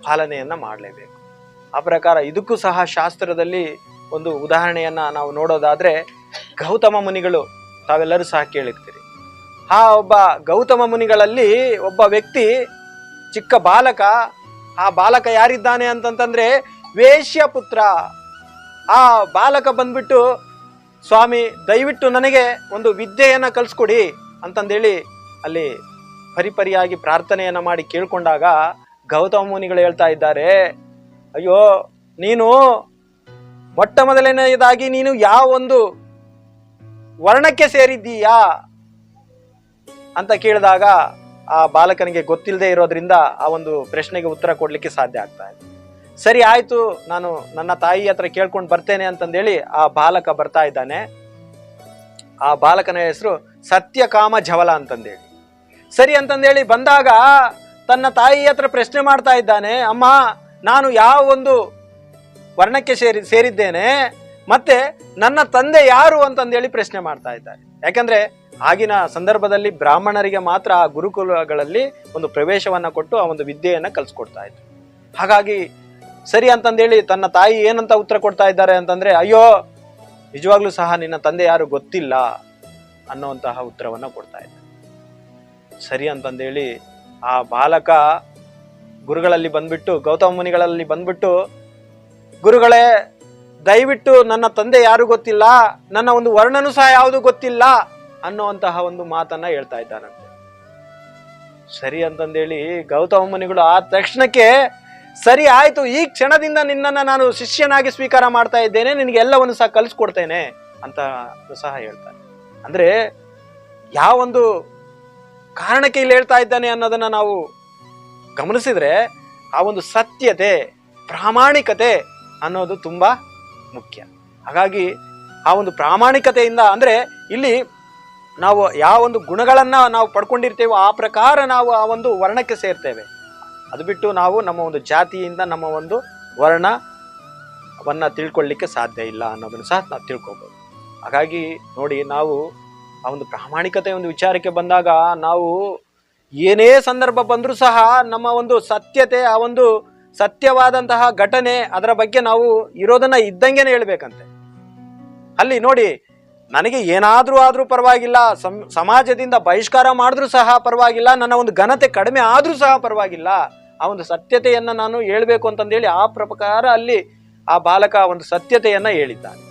ಪಾಲನೆಯನ್ನ ಮಾಡಲೇಬೇಕು. ಆ ಪ್ರಕಾರ ಇದಕ್ಕೂ ಸಹ ಶಾಸ್ತ್ರದಲ್ಲಿ ಒಂದು ಉದಾಹರಣೆಯನ್ನ ನಾವು ನೋಡೋದಾದ್ರೆ, ಗೌತಮ ಮುನಿಗಳು ತಾವೆಲ್ಲರೂ ಸಹ ಕೇಳಿರ್ತೀರಿ. ಆ ಒಬ್ಬ ಗೌತಮ ಮುನಿಗಳಲ್ಲಿ ಒಬ್ಬ ವ್ಯಕ್ತಿ, ಚಿಕ್ಕ ಬಾಲಕ. ಆ ಬಾಲಕ ಯಾರಿದ್ದಾನೆ ಅಂತಂತಂದ್ರೆ ವೇಶ್ಯ ಪುತ್ರ. ಆ ಬಾಲಕ ಬಂದ್ಬಿಟ್ಟು, ಸ್ವಾಮಿ ದಯವಿಟ್ಟು ನನಗೆ ಒಂದು ವಿದ್ಯೆಯನ್ನ ಕಲಿಸ್ಕೊಡಿ ಅಂತಂದೇಳಿ ಅಲ್ಲಿ ಪರಿಪರಿಯಾಗಿ ಪ್ರಾರ್ಥನೆಯನ್ನ ಮಾಡಿ ಕೇಳ್ಕೊಂಡಾಗ ಗೌತಮ ಮುನಿಗಳು ಹೇಳ್ತಾ ಇದ್ದಾರೆ, ಅಯ್ಯೋ ನೀನು ಮೊಟ್ಟ ಮೊದಲನೆಯದಾಗಿ ನೀನು ಯಾವ ಒಂದು ವರ್ಣಕ್ಕೆ ಸೇರಿದ್ದೀಯಾ ಅಂತ ಕೇಳಿದಾಗ ಆ ಬಾಲಕನಿಗೆ ಗೊತ್ತಿಲ್ಲದೆ ಇರೋದ್ರಿಂದ ಆ ಒಂದು ಪ್ರಶ್ನೆಗೆ ಉತ್ತರ ಕೊಡ್ಲಿಕ್ಕೆ ಸಾಧ್ಯ ಆಗ್ತಾ ಇದೆ. ಸರಿ ಆಯ್ತು, ನಾನು ನನ್ನ ತಾಯಿ ಹತ್ರ ಕೇಳ್ಕೊಂಡು ಬರ್ತೇನೆ ಅಂತಂದೇಳಿ ಆ ಬಾಲಕ ಬರ್ತಾ ಇದ್ದಾನೆ. ಆ ಬಾಲಕನ ಹೆಸರು ಸತ್ಯಕಾಮ ಜವಲ ಅಂತಂದೇಳಿ. ಸರಿ ಅಂತಂದೇಳಿ ಬಂದಾಗ ತನ್ನ ತಾಯಿ ಹತ್ರ ಪ್ರಶ್ನೆ ಮಾಡ್ತಾ ಇದ್ದಾನೆ, ಅಮ್ಮ ನಾನು ಯಾವ ಒಂದು ವರ್ಣಕ್ಕೆ ಸೇರಿದ್ದೇನೆ, ಮತ್ತೆ ನನ್ನ ತಂದೆ ಯಾರು ಅಂತಂದೇಳಿ ಪ್ರಶ್ನೆ ಮಾಡ್ತಾ ಇದ್ದಾರೆ. ಯಾಕಂದ್ರೆ ಆಗಿನ ಸಂದರ್ಭದಲ್ಲಿ ಬ್ರಾಹ್ಮಣರಿಗೆ ಮಾತ್ರ ಆ ಗುರುಕುಲಗಳಲ್ಲಿ ಒಂದು ಪ್ರವೇಶವನ್ನ ಕೊಟ್ಟು ಆ ಒಂದು ವಿದ್ಯೆಯನ್ನ ಕಲಿಸ್ಕೊಡ್ತಾ ಇದ್ರು. ಹಾಗಾಗಿ ಸರಿ ಅಂತಂದೇಳಿ ತನ್ನ ತಾಯಿ ಏನಂತ ಉತ್ತರ ಕೊಡ್ತಾ ಇದ್ದಾರೆ ಅಂತಂದ್ರೆ, ಅಯ್ಯೋ ನಿಜವಾಗ್ಲೂ ಸಹ ನಿನ್ನ ತಂದೆ ಯಾರು ಗೊತ್ತಿಲ್ಲ ಅನ್ನುವಂತಹ ಉತ್ತರವನ್ನ ಕೊಡ್ತಾ ಇದ್ದಾರೆ. ಸರಿ ಅಂತಂದೇಳಿ ಆ ಬಾಲಕ ಗುರುಗಳಲ್ಲಿ ಬಂದ್ಬಿಟ್ಟು, ಗೌತಮ ಮುನಿಗಳಲ್ಲಿ ಬಂದ್ಬಿಟ್ಟು, ಗುರುಗಳೇ ದಯವಿಟ್ಟು ನನ್ನ ತಂದೆ ಯಾರು ಗೊತ್ತಿಲ್ಲ, ನನ್ನ ಒಂದು ವರ್ಣನೂ ಸಹ ಯಾವುದು ಗೊತ್ತಿಲ್ಲ ಅನ್ನುವಂತಹ ಒಂದು ಮಾತನ್ನ ಹೇಳ್ತಾ ಇದ್ದಾನಂತೆ. ಸರಿ ಅಂತಂದೇಳಿ ಗೌತಮ ಮುನಿಗಳು ಆ ತಕ್ಷಣಕ್ಕೆ, ಸರಿ ಆಯ್ತು, ಈ ಕ್ಷಣದಿಂದ ನಿನ್ನನ್ನು ನಾನು ಶಿಷ್ಯನಾಗಿ ಸ್ವೀಕಾರ ಮಾಡ್ತಾ ಇದ್ದೇನೆ, ನಿನಗೆ ಎಲ್ಲವನ್ನು ಸಹ ಕಲಿಸ್ಕೊಡ್ತೇನೆ ಅಂತ ಸಹ ಹೇಳ್ತಾನೆ. ಅಂದ್ರೆ ಯಾವ ಒಂದು ಕಾರಣಕ್ಕೆ ಇಲ್ಲಿ ಹೇಳ್ತಾ ಇದ್ದಾನೆ ಅನ್ನೋದನ್ನ ನಾವು ಗಮನಿಸಿದ್ರೆ, ಆ ಒಂದು ಸತ್ಯತೆ, ಪ್ರಾಮಾಣಿಕತೆ ಅನ್ನೋದು ತುಂಬಾ ಮುಖ್ಯ. ಹಾಗಾಗಿ ಆ ಒಂದು ಪ್ರಾಮಾಣಿಕತೆಯಿಂದ, ಅಂದ್ರೆ ಇಲ್ಲಿ ನಾವು ಯಾವ ಒಂದು ಗುಣಗಳನ್ನ ನಾವು ಪಡ್ಕೊಂಡಿರ್ತೇವೋ ಆ ಪ್ರಕಾರ ನಾವು ಆ ಒಂದು ವರ್ಣಕ್ಕೆ ಸೇರ್ತೇವೆ. ಅದು ಬಿಟ್ಟು ನಾವು ನಮ್ಮ ಒಂದು ಜಾತಿಯಿಂದ ನಮ್ಮ ಒಂದು ವರ್ಣವನ್ನ ತಿಳ್ಕೊಳ್ಳಿಕ್ಕೆ ಸಾಧ್ಯ ಇಲ್ಲ ಅನ್ನೋದನ್ನು ಸಹ ನಾವು ತಿಳ್ಕೊಬೋದು. ಹಾಗಾಗಿ ನೋಡಿ, ನಾವು ಆ ಒಂದು ಪ್ರಾಮಾಣಿಕತೆ ಒಂದು ವಿಚಾರಕ್ಕೆ ಬಂದಾಗ ನಾವು ಏನೇ ಸಂದರ್ಭ ಬಂದರೂ ಸಹ ನಮ್ಮ ಒಂದು ಸತ್ಯತೆ, ಆ ಒಂದು ಸತ್ಯವಾದಂತಹ ಘಟನೆ, ಅದರ ಬಗ್ಗೆ ನಾವು ಇರೋದನ್ನ ಇದ್ದಂಗೆನೆ ಹೇಳ್ಬೇಕಂತೆ. ಅಲ್ಲಿ ನೋಡಿ, ನನಗೆ ಏನಾದ್ರೂ ಆದ್ರೂ ಪರವಾಗಿಲ್ಲ, ಸಮಾಜದಿಂದ ಬಹಿಷ್ಕಾರ ಮಾಡಿದ್ರೂ ಸಹ ಪರವಾಗಿಲ್ಲ, ನನ್ನ ಒಂದು ಘನತೆ ಕಡಿಮೆ ಆದ್ರೂ ಸಹ ಪರವಾಗಿಲ್ಲ, ಆ ಒಂದು ಸತ್ಯತೆಯನ್ನ ನಾನು ಹೇಳ್ಬೇಕು ಅಂತಂದೇಳಿ ಆ ಪ್ರಕಾರ ಅಲ್ಲಿ ಆ ಬಾಲಕ ಒಂದು ಸತ್ಯತೆಯನ್ನ ಹೇಳಿದ್ದಾನೆ.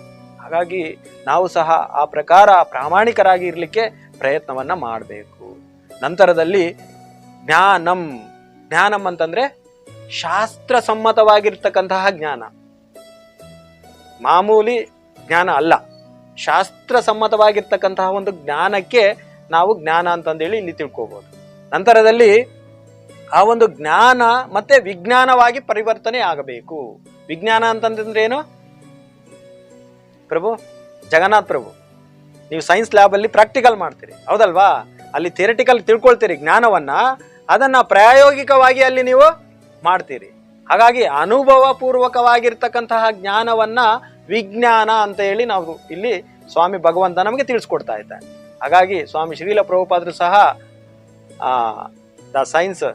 ಹಾಗಾಗಿ ನಾವು ಸಹ ಆ ಪ್ರಕಾರ ಪ್ರಾಮಾಣಿಕರಾಗಿ ಇರಲಿಕ್ಕೆ ಪ್ರಯತ್ನವನ್ನ ಮಾಡಬೇಕು. ನಂತರದಲ್ಲಿ ಜ್ಞಾನಂ ಅಂತಂದ್ರೆ ಶಾಸ್ತ್ರ ಸಮ್ಮತವಾಗಿರ್ತಕ್ಕಂತಹ ಜ್ಞಾನ, ಮಾಮೂಲಿ ಜ್ಞಾನ ಅಲ್ಲ, ಶಾಸ್ತ್ರ ಸಮ್ಮತವಾಗಿರ್ತಕ್ಕಂತಹ ಒಂದು ಜ್ಞಾನಕ್ಕೆ ನಾವು ಜ್ಞಾನ ಅಂತಂದೇಳಿ ಇಲ್ಲಿ ತಿಳ್ಕೋಬಹುದು. ನಂತರದಲ್ಲಿ ಆ ಒಂದು ಜ್ಞಾನ ಮತ್ತೆ ವಿಜ್ಞಾನವಾಗಿ ಪರಿವರ್ತನೆ ಆಗಬೇಕು. ವಿಜ್ಞಾನ ಅಂತಂದ್ರೆ ಏನು ಪ್ರಭು? ಜಗನ್ನಾಥ್ ಪ್ರಭು, ನೀವು ಸೈನ್ಸ್ ಲ್ಯಾಬ್ ಅಲ್ಲಿ ಪ್ರಾಕ್ಟಿಕಲ್ ಮಾಡ್ತೀರಿ, ಹೌದಲ್ವಾ? ಅಲ್ಲಿ ಥಿಯರಿಟಿಕಲ್ ತಿಳ್ಕೊಳ್ತೀರಿ ಜ್ಞಾನವನ್ನ, ಅದನ್ನ ಪ್ರಾಯೋಗಿಕವಾಗಿ ಅಲ್ಲಿ ನೀವು ಮಾಡ್ತೀರಿ. ಹಾಗಾಗಿ ಅನುಭವ ಪೂರ್ವಕವಾಗಿರ್ತಕ್ಕಂತಹ ಜ್ಞಾನವನ್ನ ವಿಜ್ಞಾನ ಅಂತ ಹೇಳಿ ನಾವು ಇಲ್ಲಿ ಸ್ವಾಮಿ ಭಗವಂತ ನಮಗೆ ತಿಳಿಸ್ಕೊಡ್ತಾ ಇದ್ದಾನೆ. ಹಾಗಾಗಿ ಸ್ವಾಮಿ ಶ್ರೀಲ ಪ್ರಭುಪಾದರು ಸಹ ದ ಸೈನ್ಸ್,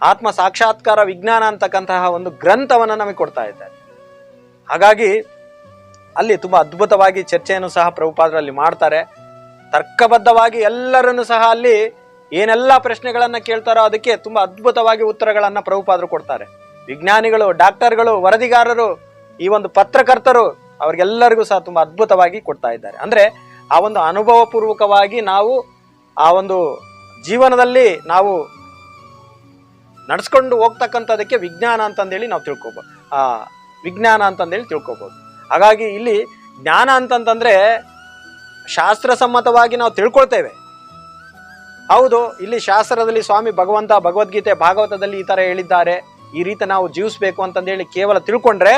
ಆತ್ಮ ಸಾಕ್ಷಾತ್ಕಾರ ವಿಜ್ಞಾನ ಅಂತಕ್ಕಂತಹ ಒಂದು ಗ್ರಂಥವನ್ನ ನಮಗೆ ಕೊಡ್ತಾ ಇದ್ದಾರೆ. ಹಾಗಾಗಿ ಅಲ್ಲಿ ತುಂಬಾ ಅದ್ಭುತವಾಗಿ ಚರ್ಚೆಯನ್ನು ಸಹ ಪ್ರಭುಪಾದರಲ್ಲಿ ಮಾಡ್ತಾರೆ. ತರ್ಕಬದ್ಧವಾಗಿ ಎಲ್ಲರನ್ನು ಸಹ ಅಲ್ಲಿ ಏನೆಲ್ಲ ಪ್ರಶ್ನೆಗಳನ್ನ ಕೇಳ್ತಾರೋ ಅದಕ್ಕೆ ತುಂಬಾ ಅದ್ಭುತವಾಗಿ ಉತ್ತರಗಳನ್ನ ಪ್ರಭುಪಾದರು ಕೊಡ್ತಾರೆ. ವಿಜ್ಞಾನಿಗಳು, ಡಾಕ್ಟರ್ಗಳು, ವರದಿಗಾರರು, ಈ ಒಂದು ಪತ್ರಕರ್ತರು ಅವ್ರಿಗೆಲ್ಲರಿಗೂ ಸಹ ತುಂಬಾ ಅದ್ಭುತವಾಗಿ ಕೊಡ್ತಾ ಇದ್ದಾರೆ. ಅಂದ್ರೆ ಆ ಒಂದು ಅನುಭವ ಪೂರ್ವಕವಾಗಿ ನಾವು ಆ ಒಂದು ಜೀವನದಲ್ಲಿ ನಾವು ನಡ್ಸ್ಕೊಂಡು ಹೋಗ್ತಕ್ಕಂಥದಕ್ಕೆ ವಿಜ್ಞಾನ ಅಂತಂದೇಳಿ ನಾವು ತಿಳ್ಕೊಬೋದು, ವಿಜ್ಞಾನ ಅಂತಂದೇಳಿ ತಿಳ್ಕೊಬೋದು. ಹಾಗಾಗಿ ಇಲ್ಲಿ ಜ್ಞಾನ ಅಂತಂತಂದ್ರೆ ಶಾಸ್ತ್ರಸಮ್ಮತವಾಗಿ ನಾವು ತಿಳ್ಕೊಳ್ತೇವೆ. ಹೌದು, ಇಲ್ಲಿ ಶಾಸ್ತ್ರದಲ್ಲಿ ಸ್ವಾಮಿ ಭಗವಂತ ಭಗವದ್ಗೀತೆ ಭಾಗವತದಲ್ಲಿ ಈ ತರ ಹೇಳಿದ್ದಾರೆ, ಈ ರೀತಿ ನಾವು ಜೀವಿಸ್ಬೇಕು ಅಂತಂದೇಳಿ ಕೇವಲ ತಿಳ್ಕೊಂಡ್ರೆ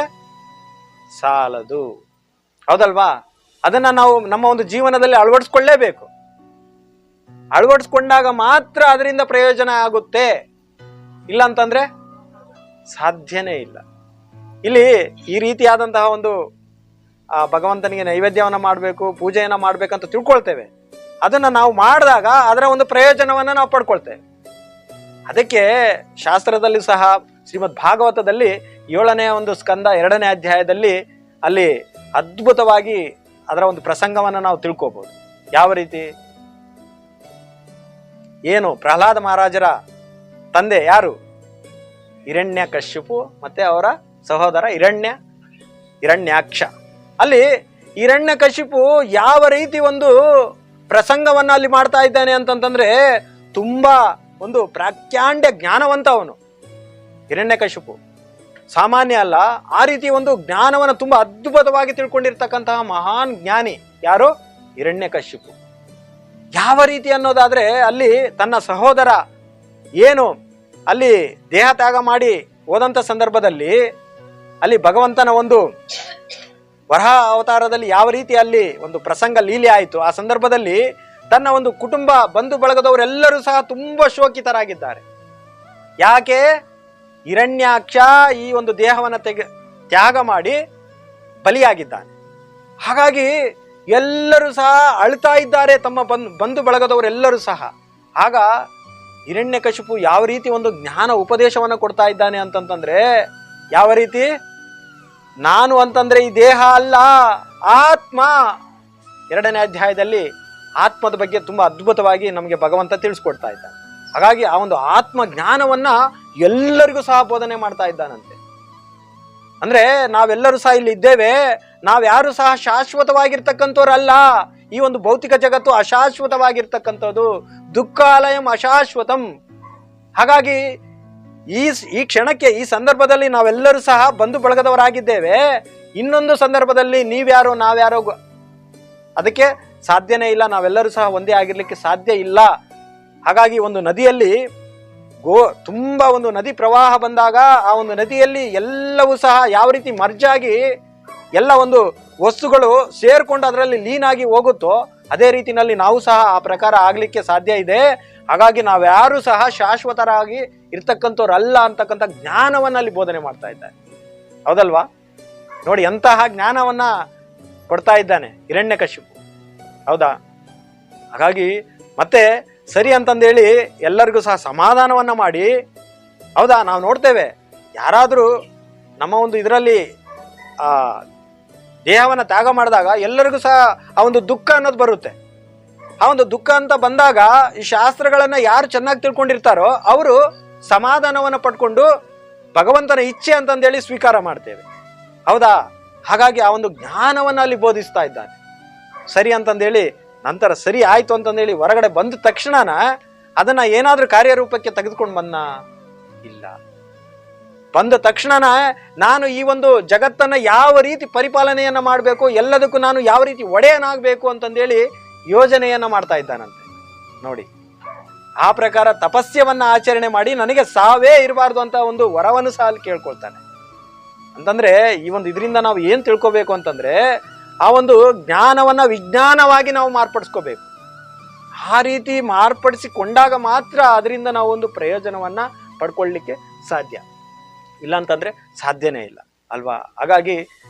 ಸಾಲದು. ಹೌದಲ್ವಾ? ಅದನ್ನ ನಾವು ನಮ್ಮ ಒಂದು ಜೀವನದಲ್ಲಿ ಅಳವಡಿಸ್ಕೊಳ್ಳೇಬೇಕು. ಅಳವಡಿಸ್ಕೊಂಡಾಗ ಮಾತ್ರ ಅದರಿಂದ ಪ್ರಯೋಜನ ಆಗುತ್ತೆ, ಇಲ್ಲ ಅಂತಂದ್ರೆ ಸಾಧ್ಯನೇ ಇಲ್ಲ. ಇಲ್ಲಿ ಈ ರೀತಿಯಾದಂತಹ ಒಂದು ಭಗವಂತನಿಗೆ ನೈವೇದ್ಯವನ್ನ ಮಾಡಬೇಕು, ಪೂಜೆಯನ್ನ ಮಾಡ್ಬೇಕಂತ ತಿಳ್ಕೊಳ್ತೇವೆ. ಅದನ್ನ ನಾವು ಮಾಡಿದಾಗ ಅದರ ಒಂದು ಪ್ರಯೋಜನವನ್ನ ನಾವು ಪಡ್ಕೊಳ್ತೇವೆ. ಅದಕ್ಕೆ ಶಾಸ್ತ್ರದಲ್ಲಿ ಸಹ ಶ್ರೀಮದ್ ಭಾಗವತದಲ್ಲಿ 7ನೇ ಒಂದು ಸ್ಕಂದ 2ನೇ ಅಧ್ಯಾಯದಲ್ಲಿ ಅಲ್ಲಿ ಅದ್ಭುತವಾಗಿ ಅದರ ಒಂದು ಪ್ರಸಂಗವನ್ನ ನಾವು ತಿಳ್ಕೋಬಹುದು. ಯಾವ ರೀತಿ? ಏನು ಪ್ರಹ್ಲಾದ ಮಹಾರಾಜರ ತಂದೆ ಯಾರು? ಹಿರಣ್ಯಕಶ್ಯಪು ಮತ್ತೆ ಅವರ ಸಹೋದರ ಹಿರಣ್ಯಾಕ್ಷ. ಅಲ್ಲಿ ಹಿರಣ್ಯಕಶಿಪು ಯಾವ ರೀತಿ ಒಂದು ಪ್ರಸಂಗವನ್ನ ಅಲ್ಲಿ ಮಾಡ್ತಾ ಇದ್ದಾನೆ ಅಂತಂತಂದ್ರೆ ತುಂಬಾ ಒಂದು ಪ್ರಾಖ್ಯಾಂಡ್ಯ ಜ್ಞಾನವಂತ ಅವನು ಹಿರಣ್ಯಕಶಿಪು. ಸಾಮಾನ್ಯ ಅಲ್ಲ, ಆ ರೀತಿ ಒಂದು ಜ್ಞಾನವನ್ನು ತುಂಬಾ ಅದ್ಭುತವಾಗಿ ತಿಳ್ಕೊಂಡಿರ್ತಕ್ಕಂತಹ ಮಹಾನ್ ಜ್ಞಾನಿ ಯಾರು? ಹಿರಣ್ಯಕಶಿಪು. ಯಾವ ರೀತಿ ಅನ್ನೋದಾದ್ರೆ ಅಲ್ಲಿ ತನ್ನ ಸಹೋದರ ಏನು ಅಲ್ಲಿ ದೇಹ ತ್ಯಾಗ ಮಾಡಿ ಹೋದಂತ ಸಂದರ್ಭದಲ್ಲಿ ಅಲ್ಲಿ ಭಗವಂತನ ಒಂದು ವರಹ ಅವತಾರದಲ್ಲಿ ಯಾವ ರೀತಿ ಅಲ್ಲಿ ಒಂದು ಪ್ರಸಂಗ ಲೀಲೆ ಆಯಿತು. ಆ ಸಂದರ್ಭದಲ್ಲಿ ತನ್ನ ಒಂದು ಕುಟುಂಬ, ಬಂಧು ಬಳಗದವರೆಲ್ಲರೂ ಸಹ ತುಂಬಾ ಶೋಕಿತರಾಗಿದ್ದಾರೆ. ಯಾಕೆ? ಹಿರಣ್ಯಾಕ್ಷ ಈ ಒಂದು ದೇಹವನ್ನು ತ್ಯಾಗ ಮಾಡಿ ಬಲಿಯಾಗಿದ್ದಾನೆ. ಹಾಗಾಗಿ ಎಲ್ಲರೂ ಸಹ ಅಳ್ತಾ ಇದ್ದಾರೆ, ತಮ್ಮ ಬಂಧು ಬಳಗದವರೆಲ್ಲರೂ ಸಹ. ಆಗ ಹಿರಣ್ಯಕಶಿಪು ಯಾವ ರೀತಿ ಒಂದು ಜ್ಞಾನ ಉಪದೇಶವನ್ನು ಕೊಡ್ತಾ ಇದ್ದಾನೆ ಅಂತಂತಂದ್ರೆ, ಯಾವ ರೀತಿ? ನಾನು ಅಂತಂದ್ರೆ ಈ ದೇಹ ಅಲ್ಲ, ಆತ್ಮ. 2ನೇ ಅಧ್ಯಾಯದಲ್ಲಿ ಆತ್ಮದ ಬಗ್ಗೆ ತುಂಬಾ ಅದ್ಭುತವಾಗಿ ನಮಗೆ ಭಗವಂತ ತಿಳಿಸ್ಕೊಡ್ತಾ ಇದ್ದಾನೆ. ಹಾಗಾಗಿ ಆ ಒಂದು ಆತ್ಮ ಜ್ಞಾನವನ್ನ ಎಲ್ಲರಿಗೂ ಸಹ ಬೋಧನೆ ಮಾಡ್ತಾ ಇದ್ದಾನಂತೆ. ಅಂದ್ರೆ ನಾವೆಲ್ಲರೂ ಸಹ ಇಲ್ಲಿ ಇದ್ದೇವೆ, ನಾವ್ಯಾರು ಸಹ ಶಾಶ್ವತವಾಗಿರ್ತಕ್ಕಂಥವ್ರಲ್ಲ. ಈ ಒಂದು ಭೌತಿಕ ಜಗತ್ತು ಅಶಾಶ್ವತವಾಗಿರ್ತಕ್ಕಂಥದ್ದು, ದುಃಖಾಲಯಂ ಅಶಾಶ್ವತಂ. ಹಾಗಾಗಿ ಈ ಕ್ಷಣಕ್ಕೆ, ಈ ಸಂದರ್ಭದಲ್ಲಿ ನಾವೆಲ್ಲರೂ ಸಹ ಬಂಧು ಬಳಗದವರಾಗಿದ್ದೇವೆ. ಇನ್ನೊಂದು ಸಂದರ್ಭದಲ್ಲಿ ನೀವ್ಯಾರೋ ನಾವ್ಯಾರೋ ಅದಕ್ಕೆ ಸಾಧ್ಯನೇ ಇಲ್ಲ, ನಾವೆಲ್ಲರೂ ಸಹ ಒಂದೇ ಆಗಿರ್ಲಿಕ್ಕೆ ಸಾಧ್ಯ ಇಲ್ಲ. ಹಾಗಾಗಿ ಒಂದು ನದಿಯಲ್ಲಿ ತುಂಬಾ ಒಂದು ನದಿ ಪ್ರವಾಹ ಬಂದಾಗ ಆ ಒಂದು ನದಿಯಲ್ಲಿ ಎಲ್ಲವೂ ಸಹ ಯಾವ ರೀತಿ ಮರ್ಜಾಗಿ ಎಲ್ಲ ಒಂದು ವಸ್ತುಗಳು ಸೇರ್ಕೊಂಡು ಅದರಲ್ಲಿ ಲೀನಾಗಿ ಹೋಗುತ್ತೋ, ಅದೇ ರೀತಿನಲ್ಲಿ ನಾವು ಸಹ ಆ ಪ್ರಕಾರ ಆಗ್ಲಿಕ್ಕೆ ಸಾಧ್ಯ ಇದೆ. ಹಾಗಾಗಿ ನಾವ್ಯಾರು ಸಹ ಶಾಶ್ವತರಾಗಿ ಇರ್ತಕ್ಕಂಥವ್ರಲ್ಲ ಅಂತಕ್ಕಂಥ ಜ್ಞಾನವನ್ನ ಅಲ್ಲಿ ಬೋಧನೆ ಮಾಡ್ತಾ ಇದ್ದಾರೆ. ಹೌದಲ್ವಾ? ನೋಡಿ ಎಂತಹ ಜ್ಞಾನವನ್ನ ಕೊಡ್ತಾ ಇದ್ದಾನೆ ಹಿರಣ್ಯಕಶಿಪು. ಹೌದಾ? ಹಾಗಾಗಿ ಮತ್ತೆ ಸರಿ ಅಂತಂದೇಳಿ ಎಲ್ಲರಿಗೂ ಸಹ ಸಮಾಧಾನವನ್ನ ಮಾಡಿ, ಹೌದಾ, ನಾವು ನೋಡ್ತೇವೆ ಯಾರಾದರೂ ನಮ್ಮ ಒಂದು ಇದರಲ್ಲಿ ದೇಹವನ್ನು ತ್ಯಾಗ ಮಾಡಿದಾಗ ಎಲ್ಲರಿಗೂ ಸಹ ಆ ಒಂದು ದುಃಖ ಅನ್ನೋದು ಬರುತ್ತೆ. ಆ ಒಂದು ದುಃಖ ಅಂತ ಬಂದಾಗ ಈ ಶಾಸ್ತ್ರಗಳನ್ನ ಯಾರು ಚೆನ್ನಾಗಿ ತಿಳ್ಕೊಂಡಿರ್ತಾರೋ ಅವರು ಸಮಾಧಾನವನ್ನು ಪಡ್ಕೊಂಡು ಭಗವಂತನ ಇಚ್ಛೆ ಅಂತಂದೇಳಿ ಸ್ವೀಕಾರ ಮಾಡ್ತೇವೆ. ಹೌದಾ? ಹಾಗಾಗಿ ಆ ಒಂದು ಜ್ಞಾನವನ್ನ ಅಲ್ಲಿ ಬೋಧಿಸ್ತಾ ಇದ್ದಾನೆ. ಸರಿ ಅಂತಂದೇಳಿ ನಂತರ ಸರಿ ಆಯ್ತು ಅಂತಂದೇಳಿ ಹೊರಗಡೆ ಬಂದ ತಕ್ಷಣನ ಅದನ್ನ ಏನಾದ್ರೂ ಕಾರ್ಯರೂಪಕ್ಕೆ ತೆಗೆದುಕೊಂಡು ಬಂದ? ಇಲ್ಲ. ಬಂದ ತಕ್ಷಣನ ನಾನು ಈ ಒಂದು ಜಗತ್ತನ್ನ ಯಾವ ರೀತಿ ಪರಿಪಾಲನೆಯನ್ನ ಮಾಡಬೇಕು, ಎಲ್ಲದಕ್ಕೂ ನಾನು ಯಾವ ರೀತಿ ಒಡೆಯನಾಗಬೇಕು ಅಂತಂದೇಳಿ ಯೋಜನೆಯನ್ನ ಮಾಡ್ತಾ ಇದ್ದಾನಂತೆ. ನೋಡಿ, ಆ ಪ್ರಕಾರ ತಪಸ್ಯವನ್ನ ಆಚರಣೆ ಮಾಡಿ ನನಗೆ ಸಾವೇ ಇರಬಾರ್ದು ಅಂತ ಒಂದು ವರವನ್ನು ಸಹ ಅಲ್ಲಿ ಕೇಳ್ಕೊಳ್ತಾನೆ. ಅಂತಂದ್ರೆ ಈ ಒಂದು ಇದರಿಂದ ನಾವು ಏನ್ ತಿಳ್ಕೊಬೇಕು ಅಂತಂದ್ರೆ, ಆ ಒಂದು ಜ್ಞಾನವನ್ನ ವಿಜ್ಞಾನವಾಗಿ ನಾವು ಮಾರ್ಪಡಿಸ್ಕೋಬೇಕು. ಆ ರೀತಿ ಮಾರ್ಪಡಿಸಿಕೊಂಡಾಗ ಮಾತ್ರ ಅದರಿಂದ ನಾವು ಒಂದು ಪ್ರಯೋಜನವನ್ನ ಪಡ್ಕೊಳ್ಳಿಕ್ಕೆ ಸಾಧ್ಯ. ಇಲ್ಲ ಅಂತಂದ್ರೆ ಸಾಧ್ಯನೇ ಇಲ್ಲ ಅಲ್ವಾ? ಹಾಗಾಗಿ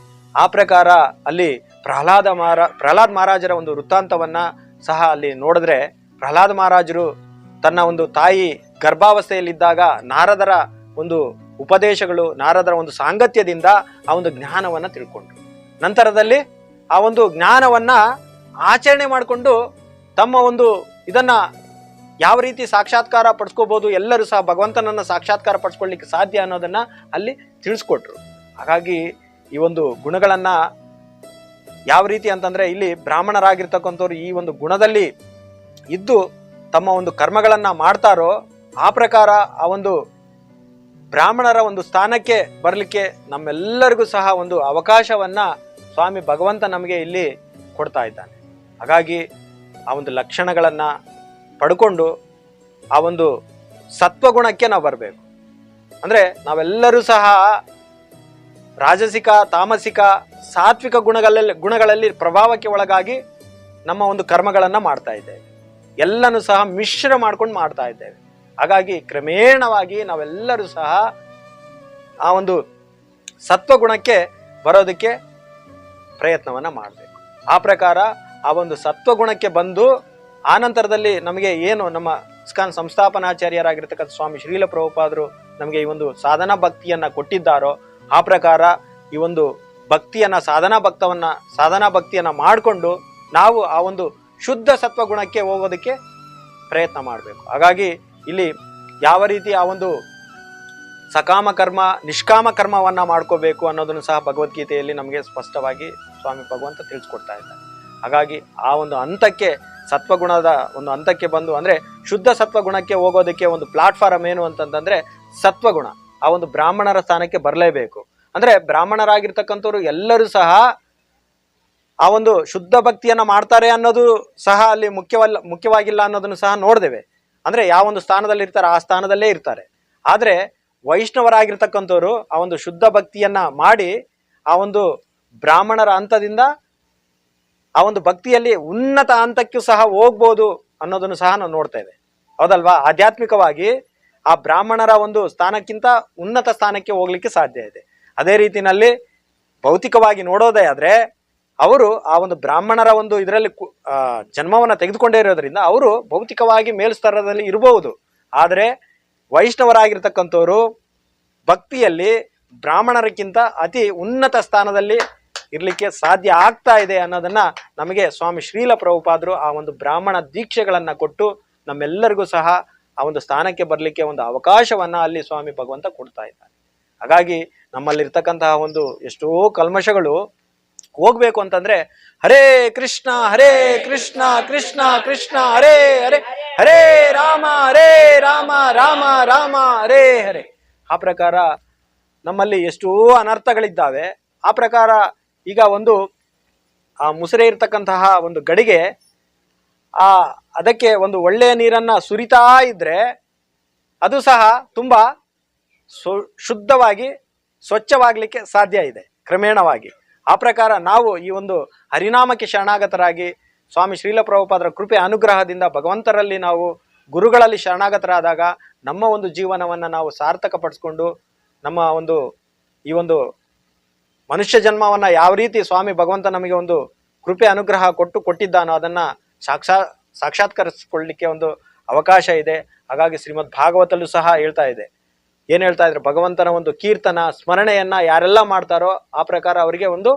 ಆ ಪ್ರಕಾರ ಅಲ್ಲಿ ಪ್ರಹ್ಲಾದ ಮಹಾರಾಜರ ಒಂದು ವೃತ್ತಾಂತವನ್ನ ಸಹ ಅಲ್ಲಿ ನೋಡಿದ್ರೆ, ಪ್ರಹ್ಲಾದ ಮಹಾರಾಜರು ತನ್ನ ಒಂದು ತಾಯಿ ಗರ್ಭಾವಸ್ಥೆಯಲ್ಲಿದ್ದಾಗ ನಾರದರ ಒಂದು ಉಪದೇಶಗಳು, ನಾರದರ ಒಂದು ಸಾಂಗತ್ಯದಿಂದ ಆ ಒಂದು ಜ್ಞಾನವನ್ನ ತಿಳ್ಕೊಂಡ್ರು. ನಂತರದಲ್ಲಿ ಆ ಒಂದು ಜ್ಞಾನವನ್ನ ಆಚರಣೆ ಮಾಡಿಕೊಂಡು ತಮ್ಮ ಒಂದು ಇದನ್ನ ಯಾವ ರೀತಿ ಸಾಕ್ಷಾತ್ಕಾರ ಪಡಿಸ್ಕೋಬಹುದು, ಎಲ್ಲರೂ ಸಹ ಭಗವಂತನನ್ನು ಸಾಕ್ಷಾತ್ಕಾರ ಪಡಿಸ್ಕೊಳ್ಳಿಕ್ಕೆ ಸಾಧ್ಯ ಅನ್ನೋದನ್ನ ಅಲ್ಲಿ ತಿಳಿಸ್ಕೊಟ್ರು. ಹಾಗಾಗಿ ಈ ಒಂದು ಗುಣಗಳನ್ನ ಯಾವ ರೀತಿ ಅಂತಂದ್ರೆ, ಇಲ್ಲಿ ಬ್ರಾಹ್ಮಣರಾಗಿರ್ತಕ್ಕಂಥವ್ರು ಈ ಒಂದು ಗುಣದಲ್ಲಿ ಇದ್ದು ತಮ್ಮ ಒಂದು ಕರ್ಮಗಳನ್ನ ಮಾಡ್ತಾರೋ ಆ ಪ್ರಕಾರ ಆ ಒಂದು ಬ್ರಾಹ್ಮಣರ ಒಂದು ಸ್ಥಾನಕ್ಕೆ ಬರಲಿಕ್ಕೆ ನಮ್ಮೆಲ್ಲರಿಗೂ ಸಹ ಒಂದು ಅವಕಾಶವನ್ನ ಸ್ವಾಮಿ ಭಗವಂತ ನಮಗೆ ಇಲ್ಲಿ ಕೊಡ್ತಾ ಇದ್ದಾನೆ. ಹಾಗಾಗಿ ಆ ಒಂದು ಲಕ್ಷಣಗಳನ್ನ ಪಡ್ಕೊಂಡು ಆ ಒಂದು ಸತ್ವಗುಣಕ್ಕೆ ನಾವು ಬರಬೇಕು. ಅಂದ್ರೆ ನಾವೆಲ್ಲರೂ ಸಹ ರಾಜಸಿಕ, ತಾಮಸಿಕ, ಸಾತ್ವಿಕ ಗುಣಗಳಲ್ಲಿ ಪ್ರಭಾವಕ್ಕೆ ಒಳಗಾಗಿ ನಮ್ಮ ಒಂದು ಕರ್ಮಗಳನ್ನ ಮಾಡ್ತಾ ಇದ್ದೇವೆ. ಎಲ್ಲನೂ ಸಹ ಮಿಶ್ರ ಮಾಡ್ಕೊಂಡು ಮಾಡ್ತಾ ಇದ್ದೇವೆ. ಹಾಗಾಗಿ ಕ್ರಮೇಣವಾಗಿ ನಾವೆಲ್ಲರೂ ಸಹ ಆ ಒಂದು ಸತ್ವಗುಣಕ್ಕೆ ಬರೋದಕ್ಕೆ ಪ್ರಯತ್ನವನ್ನ ಮಾಡಬೇಕು. ಆ ಪ್ರಕಾರ ಆ ಒಂದು ಸತ್ವಗುಣಕ್ಕೆ ಬಂದು ಆನಂತರದಲ್ಲಿ ನಮಗೆ ಏನು ನಮ್ಮ ಇಸ್ಕಾನ್ ಸಂಸ್ಥಾಪನಾಚಾರ್ಯರಾಗಿರ್ತಕ್ಕಂಥ ಸ್ವಾಮಿ ಶ್ರೀಲ ಪ್ರಭುಪಾದರು ನಮಗೆ ಈ ಒಂದು ಸಾಧನಾ ಭಕ್ತಿಯನ್ನ ಕೊಟ್ಟಿದ್ದಾರೋ ಆ ಪ್ರಕಾರ ಈ ಒಂದು ಭಕ್ತಿಯನ್ನ ಸಾಧನಾ ಭಕ್ತಿಯನ್ನ ಮಾಡಿಕೊಂಡು ನಾವು ಆ ಒಂದು ಶುದ್ಧ ಸತ್ವಗುಣಕ್ಕೆ ಹೋಗೋದಕ್ಕೆ ಪ್ರಯತ್ನ ಮಾಡಬೇಕು. ಹಾಗಾಗಿ ಇಲ್ಲಿ ಯಾವ ರೀತಿ ಆ ಒಂದು ಸಕಾಮ ಕರ್ಮ, ನಿಷ್ಕಾಮ ಕರ್ಮವನ್ನ ಮಾಡ್ಕೋಬೇಕು ಅನ್ನೋದನ್ನು ಸಹ ಭಗವದ್ಗೀತೆಯಲ್ಲಿ ನಮಗೆ ಸ್ಪಷ್ಟವಾಗಿ ಸ್ವಾಮಿ ಭಗವಂತ ತಿಳಿಸ್ಕೊಡ್ತಾ ಇದ್ದಾರೆ. ಹಾಗಾಗಿ ಆ ಒಂದು ಹಂತಕ್ಕೆ, ಸತ್ವಗುಣದ ಒಂದು ಹಂತಕ್ಕೆ ಬಂದು ಅಂದ್ರೆ ಶುದ್ಧ ಸತ್ವಗುಣಕ್ಕೆ ಹೋಗೋದಕ್ಕೆ ಒಂದು ಪ್ಲಾಟ್ಫಾರ್ಮ್ ಏನು ಅಂತಂದ್ರೆ ಸತ್ವಗುಣ. ಆ ಒಂದು ಬ್ರಾಹ್ಮಣರ ಸ್ಥಾನಕ್ಕೆ ಬರಲೇಬೇಕು. ಅಂದ್ರೆ ಬ್ರಾಹ್ಮಣರಾಗಿರ್ತಕ್ಕಂಥವ್ರು ಎಲ್ಲರೂ ಸಹ ಆ ಒಂದು ಶುದ್ಧ ಭಕ್ತಿಯನ್ನ ಮಾಡ್ತಾರೆ ಅನ್ನೋದು ಸಹ ಅಲ್ಲಿ ಮುಖ್ಯವಾಗಿಲ್ಲ ಅನ್ನೋದನ್ನು ಸಹ ನೋಡ್ದೇವೆ. ಅಂದ್ರೆ ಯಾವ ಒಂದು ಸ್ಥಾನದಲ್ಲಿ ಇರ್ತಾರೆ ಆ ಸ್ಥಾನದಲ್ಲೇ ಇರ್ತಾರೆ. ಆದ್ರೆ ವೈಷ್ಣವರಾಗಿರ್ತಕ್ಕಂಥವ್ರು ಆ ಒಂದು ಶುದ್ಧ ಭಕ್ತಿಯನ್ನ ಮಾಡಿ ಆ ಒಂದು ಬ್ರಾಹ್ಮಣರ ಹಂತದಿಂದ ಆ ಒಂದು ಭಕ್ತಿಯಲ್ಲಿ ಉನ್ನತ ಹಂತಕ್ಕೂ ಸಹ ಹೋಗ್ಬೋದು ಅನ್ನೋದನ್ನು ಸಹ ನಾವು ನೋಡ್ತೇವೆ. ಹೌದಲ್ವಾ? ಆಧ್ಯಾತ್ಮಿಕವಾಗಿ ಆ ಬ್ರಾಹ್ಮಣರ ಒಂದು ಸ್ಥಾನಕ್ಕಿಂತ ಉನ್ನತ ಸ್ಥಾನಕ್ಕೆ ಹೋಗ್ಲಿಕ್ಕೆ ಸಾಧ್ಯ ಇದೆ. ಅದೇ ರೀತಿನಲ್ಲಿ ಭೌತಿಕವಾಗಿ ನೋಡೋದೇ ಆದ್ರೆ ಅವರು ಆ ಒಂದು ಬ್ರಾಹ್ಮಣರ ಒಂದು ಇದರಲ್ಲಿ ಜನ್ಮವನ್ನ ತೆಗೆದುಕೊಂಡೇ ಇರೋದ್ರಿಂದ ಅವರು ಭೌತಿಕವಾಗಿ ಮೇಲ್ಸ್ತರದಲ್ಲಿ ಇರಬಹುದು. ಆದ್ರೆ ವೈಷ್ಣವರಾಗಿರ್ತಕ್ಕಂಥವ್ರು ಭಕ್ತಿಯಲ್ಲಿ ಬ್ರಾಹ್ಮಣರಕ್ಕಿಂತ ಅತಿ ಉನ್ನತ ಸ್ಥಾನದಲ್ಲಿ ಇರ್ಲಿಕ್ಕೆ ಸಾಧ್ಯ ಆಗ್ತಾ ಇದೆ ಅನ್ನೋದನ್ನ ನಮಗೆ ಸ್ವಾಮಿ ಶ್ರೀಲ ಪ್ರಭುಪಾದರು ಆ ಒಂದು ಬ್ರಾಹ್ಮಣ ದೀಕ್ಷೆಗಳನ್ನ ಕೊಟ್ಟು ನಮ್ಮೆಲ್ಲರಿಗೂ ಸಹ ಆ ಒಂದು ಸ್ಥಾನಕ್ಕೆ ಬರ್ಲಿಕ್ಕೆ ಒಂದು ಅವಕಾಶವನ್ನ ಅಲ್ಲಿ ಸ್ವಾಮಿ ಭಗವಂತ ಕೊಡ್ತಾ ಇದ್ದಾನೆ. ಹಾಗಾಗಿ ನಮ್ಮಲ್ಲಿರ್ತಕ್ಕಂತಹ ಒಂದು ಎಷ್ಟೋ ಕಲ್ಮಶಗಳು ಹೋಗ್ಬೇಕು ಅಂತಂದ್ರೆ ಹರೇ ಕೃಷ್ಣ ಕೃಷ್ಣ ಕೃಷ್ಣ ಹರೇ ಹರೇ, ಹರೇ ರಾಮ ರಾಮ ರಾಮ ಹರೇ ಹರೇ. ಆ ಪ್ರಕಾರ ನಮ್ಮಲ್ಲಿ ಎಷ್ಟೋ ಅನರ್ಥಗಳಿದ್ದಾವೆ. ಆ ಪ್ರಕಾರ ಈಗ ಒಂದು ಆ ಮುಸುರೆ ಇರ್ತಕ್ಕಂತಹ ಒಂದು ಗಡಿಗೆ ಅದಕ್ಕೆ ಒಂದು ಒಳ್ಳೆಯ ನೀರನ್ನ ಸುರಿತಾ ಇದ್ರೆ ಅದು ಸಹ ತುಂಬಾ ಶುದ್ಧವಾಗಿ ಸ್ವಚ್ಛವಾಗ್ಲಿಕ್ಕೆ ಸಾಧ್ಯ ಇದೆ ಕ್ರಮೇಣವಾಗಿ. ಆ ಪ್ರಕಾರ ನಾವು ಈ ಒಂದು ಹರಿನಾಮಕ್ಕೆ ಶರಣಾಗತರಾಗಿ ಸ್ವಾಮಿ ಶ್ರೀಲ ಪ್ರಭುಪಾದರ ಕೃಪೆ ಅನುಗ್ರಹದಿಂದ ಭಗವಂತರಲ್ಲಿ ನಾವು ಗುರುಗಳಲ್ಲಿ ಶರಣಾಗತರಾದಾಗ ನಮ್ಮ ಒಂದು ಜೀವನವನ್ನ ನಾವು ಸಾರ್ಥಕ ಪಡಿಸ್ಕೊಂಡು ನಮ್ಮ ಒಂದು ಈ ಒಂದು ಮನುಷ್ಯ ಜನ್ಮವನ್ನ ಯಾವ ರೀತಿ ಸ್ವಾಮಿ ಭಗವಂತ ನಮಗೆ ಒಂದು ಕೃಪೆ ಅನುಗ್ರಹ ಕೊಟ್ಟಿದ್ದಾನೋ ಅದನ್ನ ಸಾಕ್ಷಾತ್ಕರಿಸಿಕೊಳ್ಳಲಿಕ್ಕೆ ಒಂದು ಅವಕಾಶ ಇದೆ. ಹಾಗಾಗಿ ಶ್ರೀಮದ್ ಭಾಗವತಲ್ಲೂ ಸಹ ಹೇಳ್ತಾ ಇದೆ, ಏನ್ ಹೇಳ್ತಾ ಇದ್ರೆ, ಭಗವಂತನ ಒಂದು ಕೀರ್ತನ ಸ್ಮರಣೆಯನ್ನ ಯಾರೆಲ್ಲ ಮಾಡ್ತಾರೋ ಆ ಪ್ರಕಾರ ಅವರಿಗೆ ಒಂದು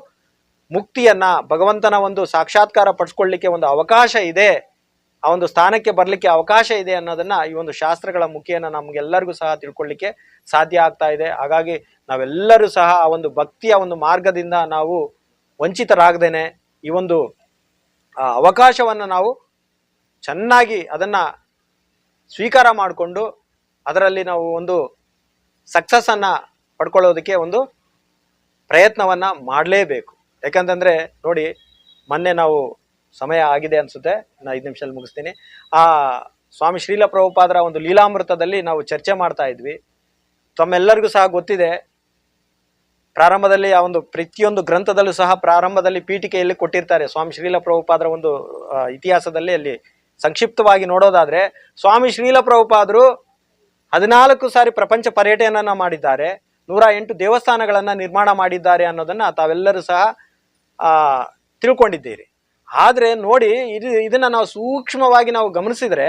ಮುಕ್ತಿಯನ್ನ, ಭಗವಂತನ ಒಂದು ಸಾಕ್ಷಾತ್ಕಾರ ಪಡಿಸ್ಕೊಳ್ಳಿಕ್ಕೆ ಒಂದು ಅವಕಾಶ ಇದೆ, ಆ ಒಂದು ಸ್ಥಾನಕ್ಕೆ ಬರ್ಲಿಕ್ಕೆ ಅವಕಾಶ ಇದೆ ಅನ್ನೋದನ್ನ ಈ ಒಂದು ಶಾಸ್ತ್ರಗಳ ಮುಖೇನ ನಮ್ಗೆಲ್ಲರಿಗೂ ಸಹ ತಿಳ್ಕೊಳ್ಳಿಕ್ಕೆ ಸಾಧ್ಯ ಆಗ್ತಾ ಇದೆ. ಹಾಗಾಗಿ ನಾವೆಲ್ಲರೂ ಸಹ ಆ ಒಂದು ಭಕ್ತಿಯ ಒಂದು ಮಾರ್ಗದಿಂದ ನಾವು ವಂಚಿತರಾಗದೇನೆ ಈ ಒಂದು ಅವಕಾಶವನ್ನು ನಾವು ಚೆನ್ನಾಗಿ ಅದನ್ನ ಸ್ವೀಕಾರ ಮಾಡಿಕೊಂಡು ಅದರಲ್ಲಿ ನಾವು ಒಂದು ಸಕ್ಸಸ್ ಅನ್ನ ಪಡ್ಕೊಳ್ಳೋದಕ್ಕೆ ಒಂದು ಪ್ರಯತ್ನವನ್ನ ಮಾಡಲೇಬೇಕು. ಯಾಕಂತಂದ್ರೆ ನೋಡಿ, ಮೊನ್ನೆ ನಾವು ಸಮಯ ಆಗಿದೆ ಅನ್ಸುತ್ತೆ, ನಾನು 5 ನಿಮಿಷದಲ್ಲಿ ಮುಗಿಸ್ತೀನಿ. ಆ ಸ್ವಾಮಿ ಶ್ರೀಲ ಪ್ರಭುಪಾದರ ಒಂದು ಲೀಲಾಮೃತದಲ್ಲಿ ನಾವು ಚರ್ಚೆ ಮಾಡ್ತಾ ಇದ್ವಿ. ತಮ್ಮೆಲ್ಲರಿಗೂ ಸಹ ಗೊತ್ತಿದೆ, ಪ್ರಾರಂಭದಲ್ಲಿ ಆ ಒಂದು ಪ್ರತಿಯೊಂದು ಗ್ರಂಥದಲ್ಲೂ ಸಹ ಪ್ರಾರಂಭದಲ್ಲಿ ಪೀಠಿಕೆಯಲ್ಲಿ ಕೊಟ್ಟಿರ್ತಾರೆ ಸ್ವಾಮಿ ಶ್ರೀಲ ಪ್ರಭುಪಾದರ ಒಂದು ಇತಿಹಾಸದಲ್ಲಿ. ಅಲ್ಲಿ ಸಂಕ್ಷಿಪ್ತವಾಗಿ ನೋಡೋದಾದ್ರೆ ಸ್ವಾಮಿ ಶ್ರೀಲ ಪ್ರಭುಪಾದರು 14 ಸಾರಿ ಪ್ರಪಂಚ ಪರ್ಯಟನೆಯನ್ನ ಮಾಡಿದ್ದಾರೆ, 108 ದೇವಸ್ಥಾನಗಳನ್ನ ನಿರ್ಮಾಣ ಮಾಡಿದ್ದಾರೆ ಅನ್ನೋದನ್ನ ತಾವೆಲ್ಲರೂ ಸಹ ತಿಳ್ಕೊಂಡಿದ್ದೀರಿ. ಆದ್ರೆ ನೋಡಿ, ಇದನ್ನ ನಾವು ಸೂಕ್ಷ್ಮವಾಗಿ ನಾವು ಗಮನಿಸಿದ್ರೆ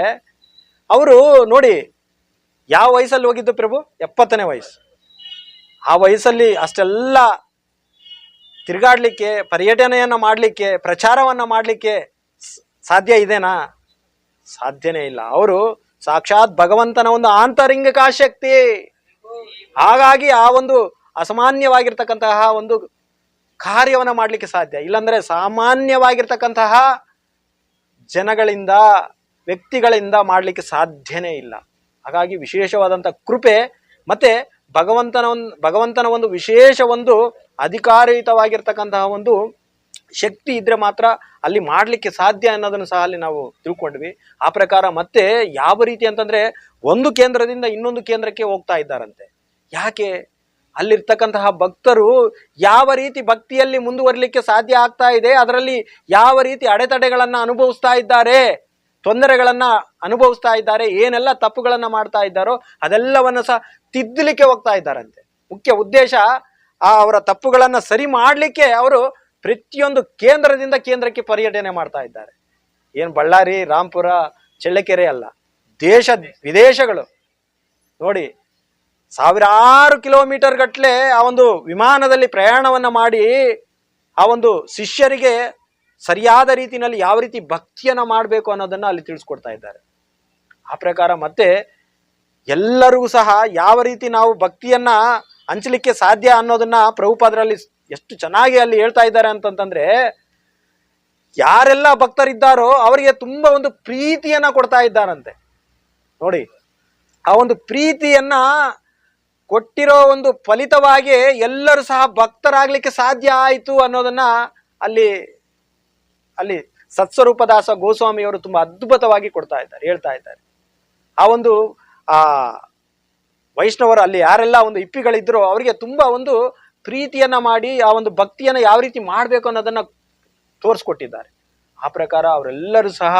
ಅವರು ನೋಡಿ ಯಾವ ವಯಸ್ಸಲ್ಲಿ ಹೋಗಿದ್ದು ಪ್ರಭು? 70ನೇ ವಯಸ್ಸು. ಆ ವಯಸ್ಸಲ್ಲಿ ಅಷ್ಟೆಲ್ಲ ತಿರುಗಾಡ್ಲಿಕ್ಕೆ, ಪರ್ಯಟನೆಯನ್ನ ಮಾಡ್ಲಿಕ್ಕೆ, ಪ್ರಚಾರವನ್ನ ಮಾಡ್ಲಿಕ್ಕೆ ಸಾಧ್ಯ ಇದೆನಾ? ಸಾಧ್ಯನೇ ಇಲ್ಲ. ಅವರು ಸಾಕ್ಷಾತ್ ಭಗವಂತನ ಒಂದು ಆಂತರಂಗಿಕ ಶಕ್ತಿ. ಹಾಗಾಗಿ ಆ ಒಂದು ಅಸಾಮಾನ್ಯವಾಗಿರ್ತಕ್ಕಂತಹ ಒಂದು ಕಾರ್ಯವನ್ನ ಮಾಡ್ಲಿಕ್ಕೆ ಸಾಧ್ಯ. ಇಲ್ಲಾಂದ್ರೆ ಸಾಮಾನ್ಯವಾಗಿರ್ತಕ್ಕಂತಹ ಜನಗಳಿಂದ, ವ್ಯಕ್ತಿಗಳಿಂದ ಮಾಡ್ಲಿಕ್ಕೆ ಸಾಧ್ಯನೇ ಇಲ್ಲ. ಹಾಗಾಗಿ ವಿಶೇಷವಾದಂಥ ಕೃಪೆ ಮತ್ತೆ ಭಗವಂತನ ಒಂದು ವಿಶೇಷ ಒಂದು ಅಧಿಕಾರಯುತವಾಗಿರ್ತಕ್ಕಂತಹ ಒಂದು ಶಕ್ತಿ ಇದ್ರೆ ಮಾತ್ರ ಅಲ್ಲಿ ಮಾಡ್ಲಿಕ್ಕೆ ಸಾಧ್ಯ ಅನ್ನೋದನ್ನು ಸಹ ಅಲ್ಲಿ ನಾವು ತಿಳ್ಕೊಂಡ್ವಿ. ಆ ಪ್ರಕಾರ ಮತ್ತೆ ಯಾವ ರೀತಿ ಅಂತಂದ್ರೆ ಒಂದು ಕೇಂದ್ರದಿಂದ ಇನ್ನೊಂದು ಕೇಂದ್ರಕ್ಕೆ ಹೋಗ್ತಾ ಇದ್ದಾರಂತೆ. ಯಾಕೆ? ಅಲ್ಲಿರ್ತಕ್ಕಂತಹ ಭಕ್ತರು ಯಾವ ರೀತಿ ಭಕ್ತಿಯಲ್ಲಿ ಮುಂದುವರಿಲಿಕ್ಕೆ ಸಾಧ್ಯ ಆಗ್ತಾ ಇದೆ, ಅದರಲ್ಲಿ ಯಾವ ರೀತಿ ಅಡೆತಡೆಗಳನ್ನ ಅನುಭವಿಸ್ತಾ ಇದ್ದಾರೆ, ತೊಂದರೆಗಳನ್ನ ಅನುಭವಿಸ್ತಾ ಇದ್ದಾರೆ, ಏನೆಲ್ಲ ತಪ್ಪುಗಳನ್ನ ಮಾಡ್ತಾ ಇದ್ದಾರೋ ಅದೆಲ್ಲವನ್ನ ಸಹ ತಿದ್ದಲಿಕ್ಕೆ ಹೋಗ್ತಾ ಇದ್ದಾರಂತೆ. ಮುಖ್ಯ ಉದ್ದೇಶ ಅವರ ತಪ್ಪುಗಳನ್ನ ಸರಿ ಮಾಡ್ಲಿಕ್ಕೆ ಅವರು ಪ್ರತಿಯೊಂದು ಕೇಂದ್ರದಿಂದ ಕೇಂದ್ರಕ್ಕೆ ಪರ್ಯಟನೆ ಮಾಡ್ತಾ ಇದ್ದಾರೆ. ಏನ್ ಬಳ್ಳಾರಿ, ರಾಂಪುರ, ಚಳ್ಳಕೆರೆ ಅಲ್ಲ, ದೇಶ ವಿದೇಶಗಳು ನೋಡಿ, ಸಾವಿರಾರು ಕಿಲೋಮೀಟರ್ ಗಟ್ಟಲೆ ಆ ಒಂದು ವಿಮಾನದಲ್ಲಿ ಪ್ರಯಾಣವನ್ನ ಮಾಡಿ ಆ ಒಂದು ಶಿಷ್ಯರಿಗೆ ಸರಿಯಾದ ರೀತಿಯಲ್ಲಿ ಯಾವ ರೀತಿ ಭಕ್ತಿಯನ್ನ ಮಾಡಬೇಕು ಅನ್ನೋದನ್ನ ಅಲ್ಲಿ ತಿಳಿಸ್ಕೊಡ್ತಾ ಇದ್ದಾರೆ. ಆ ಪ್ರಕಾರ ಮತ್ತೆ ಎಲ್ಲರಿಗೂ ಸಹ ಯಾವ ರೀತಿ ನಾವು ಭಕ್ತಿಯನ್ನ ಹಂಚಲಿಕ್ಕೆ ಸಾಧ್ಯ ಅನ್ನೋದನ್ನ ಪ್ರಭುಪಾದರಲ್ಲಿ ಎಷ್ಟು ಚೆನ್ನಾಗಿ ಅಲ್ಲಿ ಹೇಳ್ತಾ ಇದ್ದಾರೆ ಅಂತಂತಂದ್ರೆ, ಯಾರೆಲ್ಲ ಭಕ್ತರಿದ್ದಾರೋ ಅವರಿಗೆ ತುಂಬಾ ಒಂದು ಪ್ರೀತಿಯನ್ನ ಕೊಡ್ತಾ ಇದ್ದಾರಂತೆ. ನೋಡಿ, ಆ ಒಂದು ಪ್ರೀತಿಯನ್ನ ಕೊಟ್ಟಿರೋ ಒಂದು ಫಲಿತವಾಗಿ ಎಲ್ಲರೂ ಸಹ ಭಕ್ತರಾಗ್ಲಿಕ್ಕೆ ಸಾಧ್ಯ ಆಯಿತು ಅನ್ನೋದನ್ನ ಅಲ್ಲಿ ಅಲ್ಲಿ ಸತ್ಸ್ವರೂಪದಾಸ ಗೋಸ್ವಾಮಿಯವರು ತುಂಬಾ ಅದ್ಭುತವಾಗಿ ಹೇಳ್ತಾ ಇದ್ದಾರೆ. ಆ ಒಂದು ವೈಷ್ಣವರು ಅಲ್ಲಿ ಯಾರೆಲ್ಲ ಒಂದು ಇಪ್ಪಿಗಳಿದ್ರು ಅವರಿಗೆ ತುಂಬಾ ಒಂದು ಪ್ರೀತಿಯನ್ನ ಮಾಡಿ ಆ ಒಂದು ಭಕ್ತಿಯನ್ನ ಯಾವ ರೀತಿ ಮಾಡಬೇಕು ಅನ್ನೋದನ್ನ ತೋರಿಸ್ಕೊಟ್ಟಿದ್ದಾರೆ. ಆ ಪ್ರಕಾರ ಅವರೆಲ್ಲರೂ ಸಹ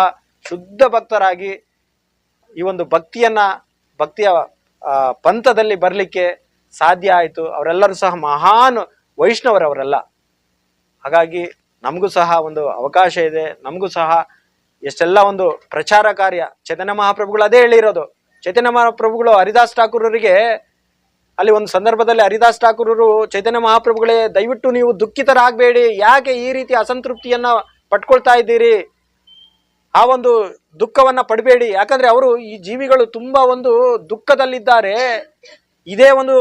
ಶುದ್ಧ ಭಕ್ತರಾಗಿ ಈ ಒಂದು ಭಕ್ತಿಯ ಪಂಥದಲ್ಲಿ ಬರಲಿಕ್ಕೆ ಸಾಧ್ಯ ಆಯಿತು. ಅವರೆಲ್ಲರೂ ಸಹ ಮಹಾನ್ ವೈಷ್ಣವರವರೆಲ್ಲ. ಹಾಗಾಗಿ ನಮಗೂ ಸಹ ಒಂದು ಅವಕಾಶ ಇದೆ. ನಮಗೂ ಸಹ ಎಷ್ಟೆಲ್ಲ ಒಂದು ಪ್ರಚಾರ ಕಾರ್ಯ ಚೈತನ್ಯ ಮಹಾಪ್ರಭುಗಳು ಅದೇ ಹೇಳಿರೋದು. ಚೈತನ್ಯ ಮಹಾಪ್ರಭುಗಳು ಹರಿದಾಸ್ ಠಾಕೂರರಿಗೆ ಅಲ್ಲಿ ಒಂದು ಸಂದರ್ಭದಲ್ಲಿ ಹರಿದಾಸ್ ಠಾಕೂರರು ಚೈತನ್ಯ ಮಹಾಪ್ರಭುಗಳೇ, ದಯವಿಟ್ಟು ನೀವು ದುಃಖಿತರಾಗಬೇಡಿ, ಯಾಕೆ ಈ ರೀತಿ ಅಸಂತೃಪ್ತಿಯನ್ನ ಪಟ್ಕೊಳ್ತಾ ಇದ್ದೀರಿ, ಆ ಒಂದು ದುಃಖವನ್ನ ಪಡಬೇಡಿ, ಯಾಕಂದ್ರೆ ಅವರು ಈ ಜೀವಿಗಳು ತುಂಬಾ ಒಂದು ದುಃಖದಲ್ಲಿದ್ದಾರೆ, ಇದೇ ಒಂದು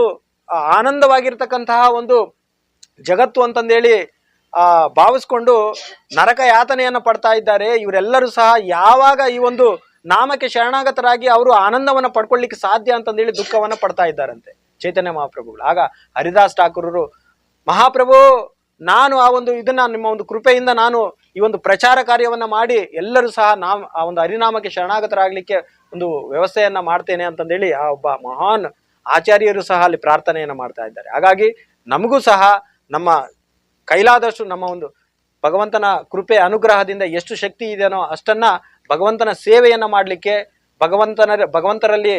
ಆನಂದವಾಗಿರ್ತಕ್ಕಂತಹ ಒಂದು ಜಗತ್ತು ಅಂತಂದೇಳಿ ಭಾವಿಸ್ಕೊಂಡು ನರಕ ಯಾತನೆಯನ್ನ ಪಡ್ತಾ ಇದ್ದಾರೆ. ಇವರೆಲ್ಲರೂ ಸಹ ಯಾವಾಗ ಈ ಒಂದು ನಾಮಕ್ಕೆ ಶರಣಾಗತರಾಗಿ ಅವರು ಆನಂದವನ್ನ ಪಡ್ಕೊಳ್ಳಿಕ್ಕೆ ಸಾಧ್ಯ ಅಂತಂದೇಳಿ ದುಃಖವನ್ನ ಪಡ್ತಾ ಇದ್ದಾರಂತೆ ಚೈತನ್ಯ ಮಹಾಪ್ರಭುಗಳು. ಆಗ ಹರಿದಾಸ್ ಠಾಕೂರರು, ಮಹಾಪ್ರಭು, ನಾನು ಆ ಒಂದು ಇದನ್ನ ನಿಮ್ಮ ಒಂದು ಕೃಪೆಯಿಂದ ನಾನು ಈ ಒಂದು ಪ್ರಚಾರ ಕಾರ್ಯವನ್ನ ಮಾಡಿ ಎಲ್ಲರೂ ಸಹ ಆ ಒಂದು ಹರಿನಾಮಕ್ಕೆ ಶರಣಾಗತರಾಗ್ಲಿಕ್ಕೆ ಒಂದು ವ್ಯವಸ್ಥೆಯನ್ನ ಮಾಡ್ತೇನೆ ಅಂತಂದೇಳಿ ಆ ಒಬ್ಬ ಮಹಾನ್ ಆಚಾರ್ಯರು ಸಹ ಅಲ್ಲಿ ಪ್ರಾರ್ಥನೆಯನ್ನ ಮಾಡ್ತಾ ಇದ್ದಾರೆ. ಹಾಗಾಗಿ ನಮಗೂ ಸಹ ನಮ್ಮ ಕೈಲಾದಷ್ಟು ನಮ್ಮ ಒಂದು ಭಗವಂತನ ಕೃಪೆ ಅನುಗ್ರಹದಿಂದ ಎಷ್ಟು ಶಕ್ತಿ ಇದೆಯೋ ಅಷ್ಟನ್ನ ಭಗವಂತನ ಸೇವೆಯನ್ನ ಮಾಡಲಿಕ್ಕೆ, ಭಗವಂತರಲ್ಲಿ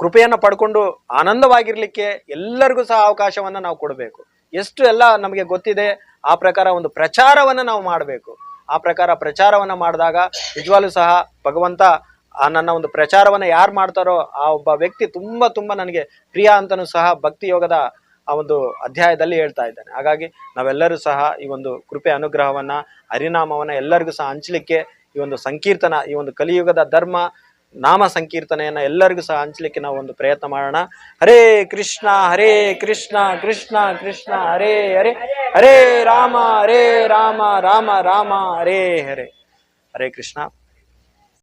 ಕೃಪೆಯನ್ನ ಪಡ್ಕೊಂಡು ಆನಂದವಾಗಿರ್ಲಿಕ್ಕೆ ಎಲ್ಲರಿಗೂ ಸಹ ಅವಕಾಶವನ್ನ ನಾವು ಕೊಡಬೇಕು. ಎಷ್ಟು ಎಲ್ಲ ನಮಗೆ ಗೊತ್ತಿದೆ ಆ ಪ್ರಕಾರ ಒಂದು ಪ್ರಚಾರವನ್ನ ನಾವು ಮಾಡಬೇಕು. ಆ ಪ್ರಕಾರ ಪ್ರಚಾರವನ್ನ ಮಾಡಿದಾಗ ನಿಜವಾಗ್ಲೂ ಸಹ ಭಗವಂತ ನನ್ನ ಒಂದು ಪ್ರಚಾರವನ್ನ ಯಾರು ಮಾಡ್ತಾರೋ ಆ ಒಬ್ಬ ವ್ಯಕ್ತಿ ತುಂಬಾ ತುಂಬಾ ನನಗೆ ಪ್ರಿಯ ಅಂತನೂ ಸಹ ಭಕ್ತಿ ಯೋಗದ ಆ ಒಂದು ಅಧ್ಯಾಯದಲ್ಲಿ ಹೇಳ್ತಾ ಇದ್ದಾನೆ. ಹಾಗಾಗಿ ನಾವೆಲ್ಲರೂ ಸಹ ಈ ಒಂದು ಕೃಪೆ ಅನುಗ್ರಹವನ್ನ, ಹರಿನಾಮವನ್ನ ಎಲ್ಲರಿಗೂ ಸಹ ಹಂಚಲಿಕ್ಕೆ ಈ ಒಂದು ಸಂಕೀರ್ತನ, ಈ ಒಂದು ಕಲಿಯುಗದ ಧರ್ಮ ನಾಮ ಸಂಕೀರ್ತನೆಯನ್ನ ಎಲ್ಲರಿಗೂ ಸಹ ಹಂಚಲಿಕ್ಕೆ ನಾವು ಒಂದು ಪ್ರಯತ್ನ ಮಾಡೋಣ. ಹರೇ ಕೃಷ್ಣ ಕೃಷ್ಣ ಕೃಷ್ಣ ಹರೇ ಹರೇ, ಹರೇ ರಾಮ ರಾಮ ರಾಮ ಹರೇ ಹರೇ. ಹರೇ ಕೃಷ್ಣ.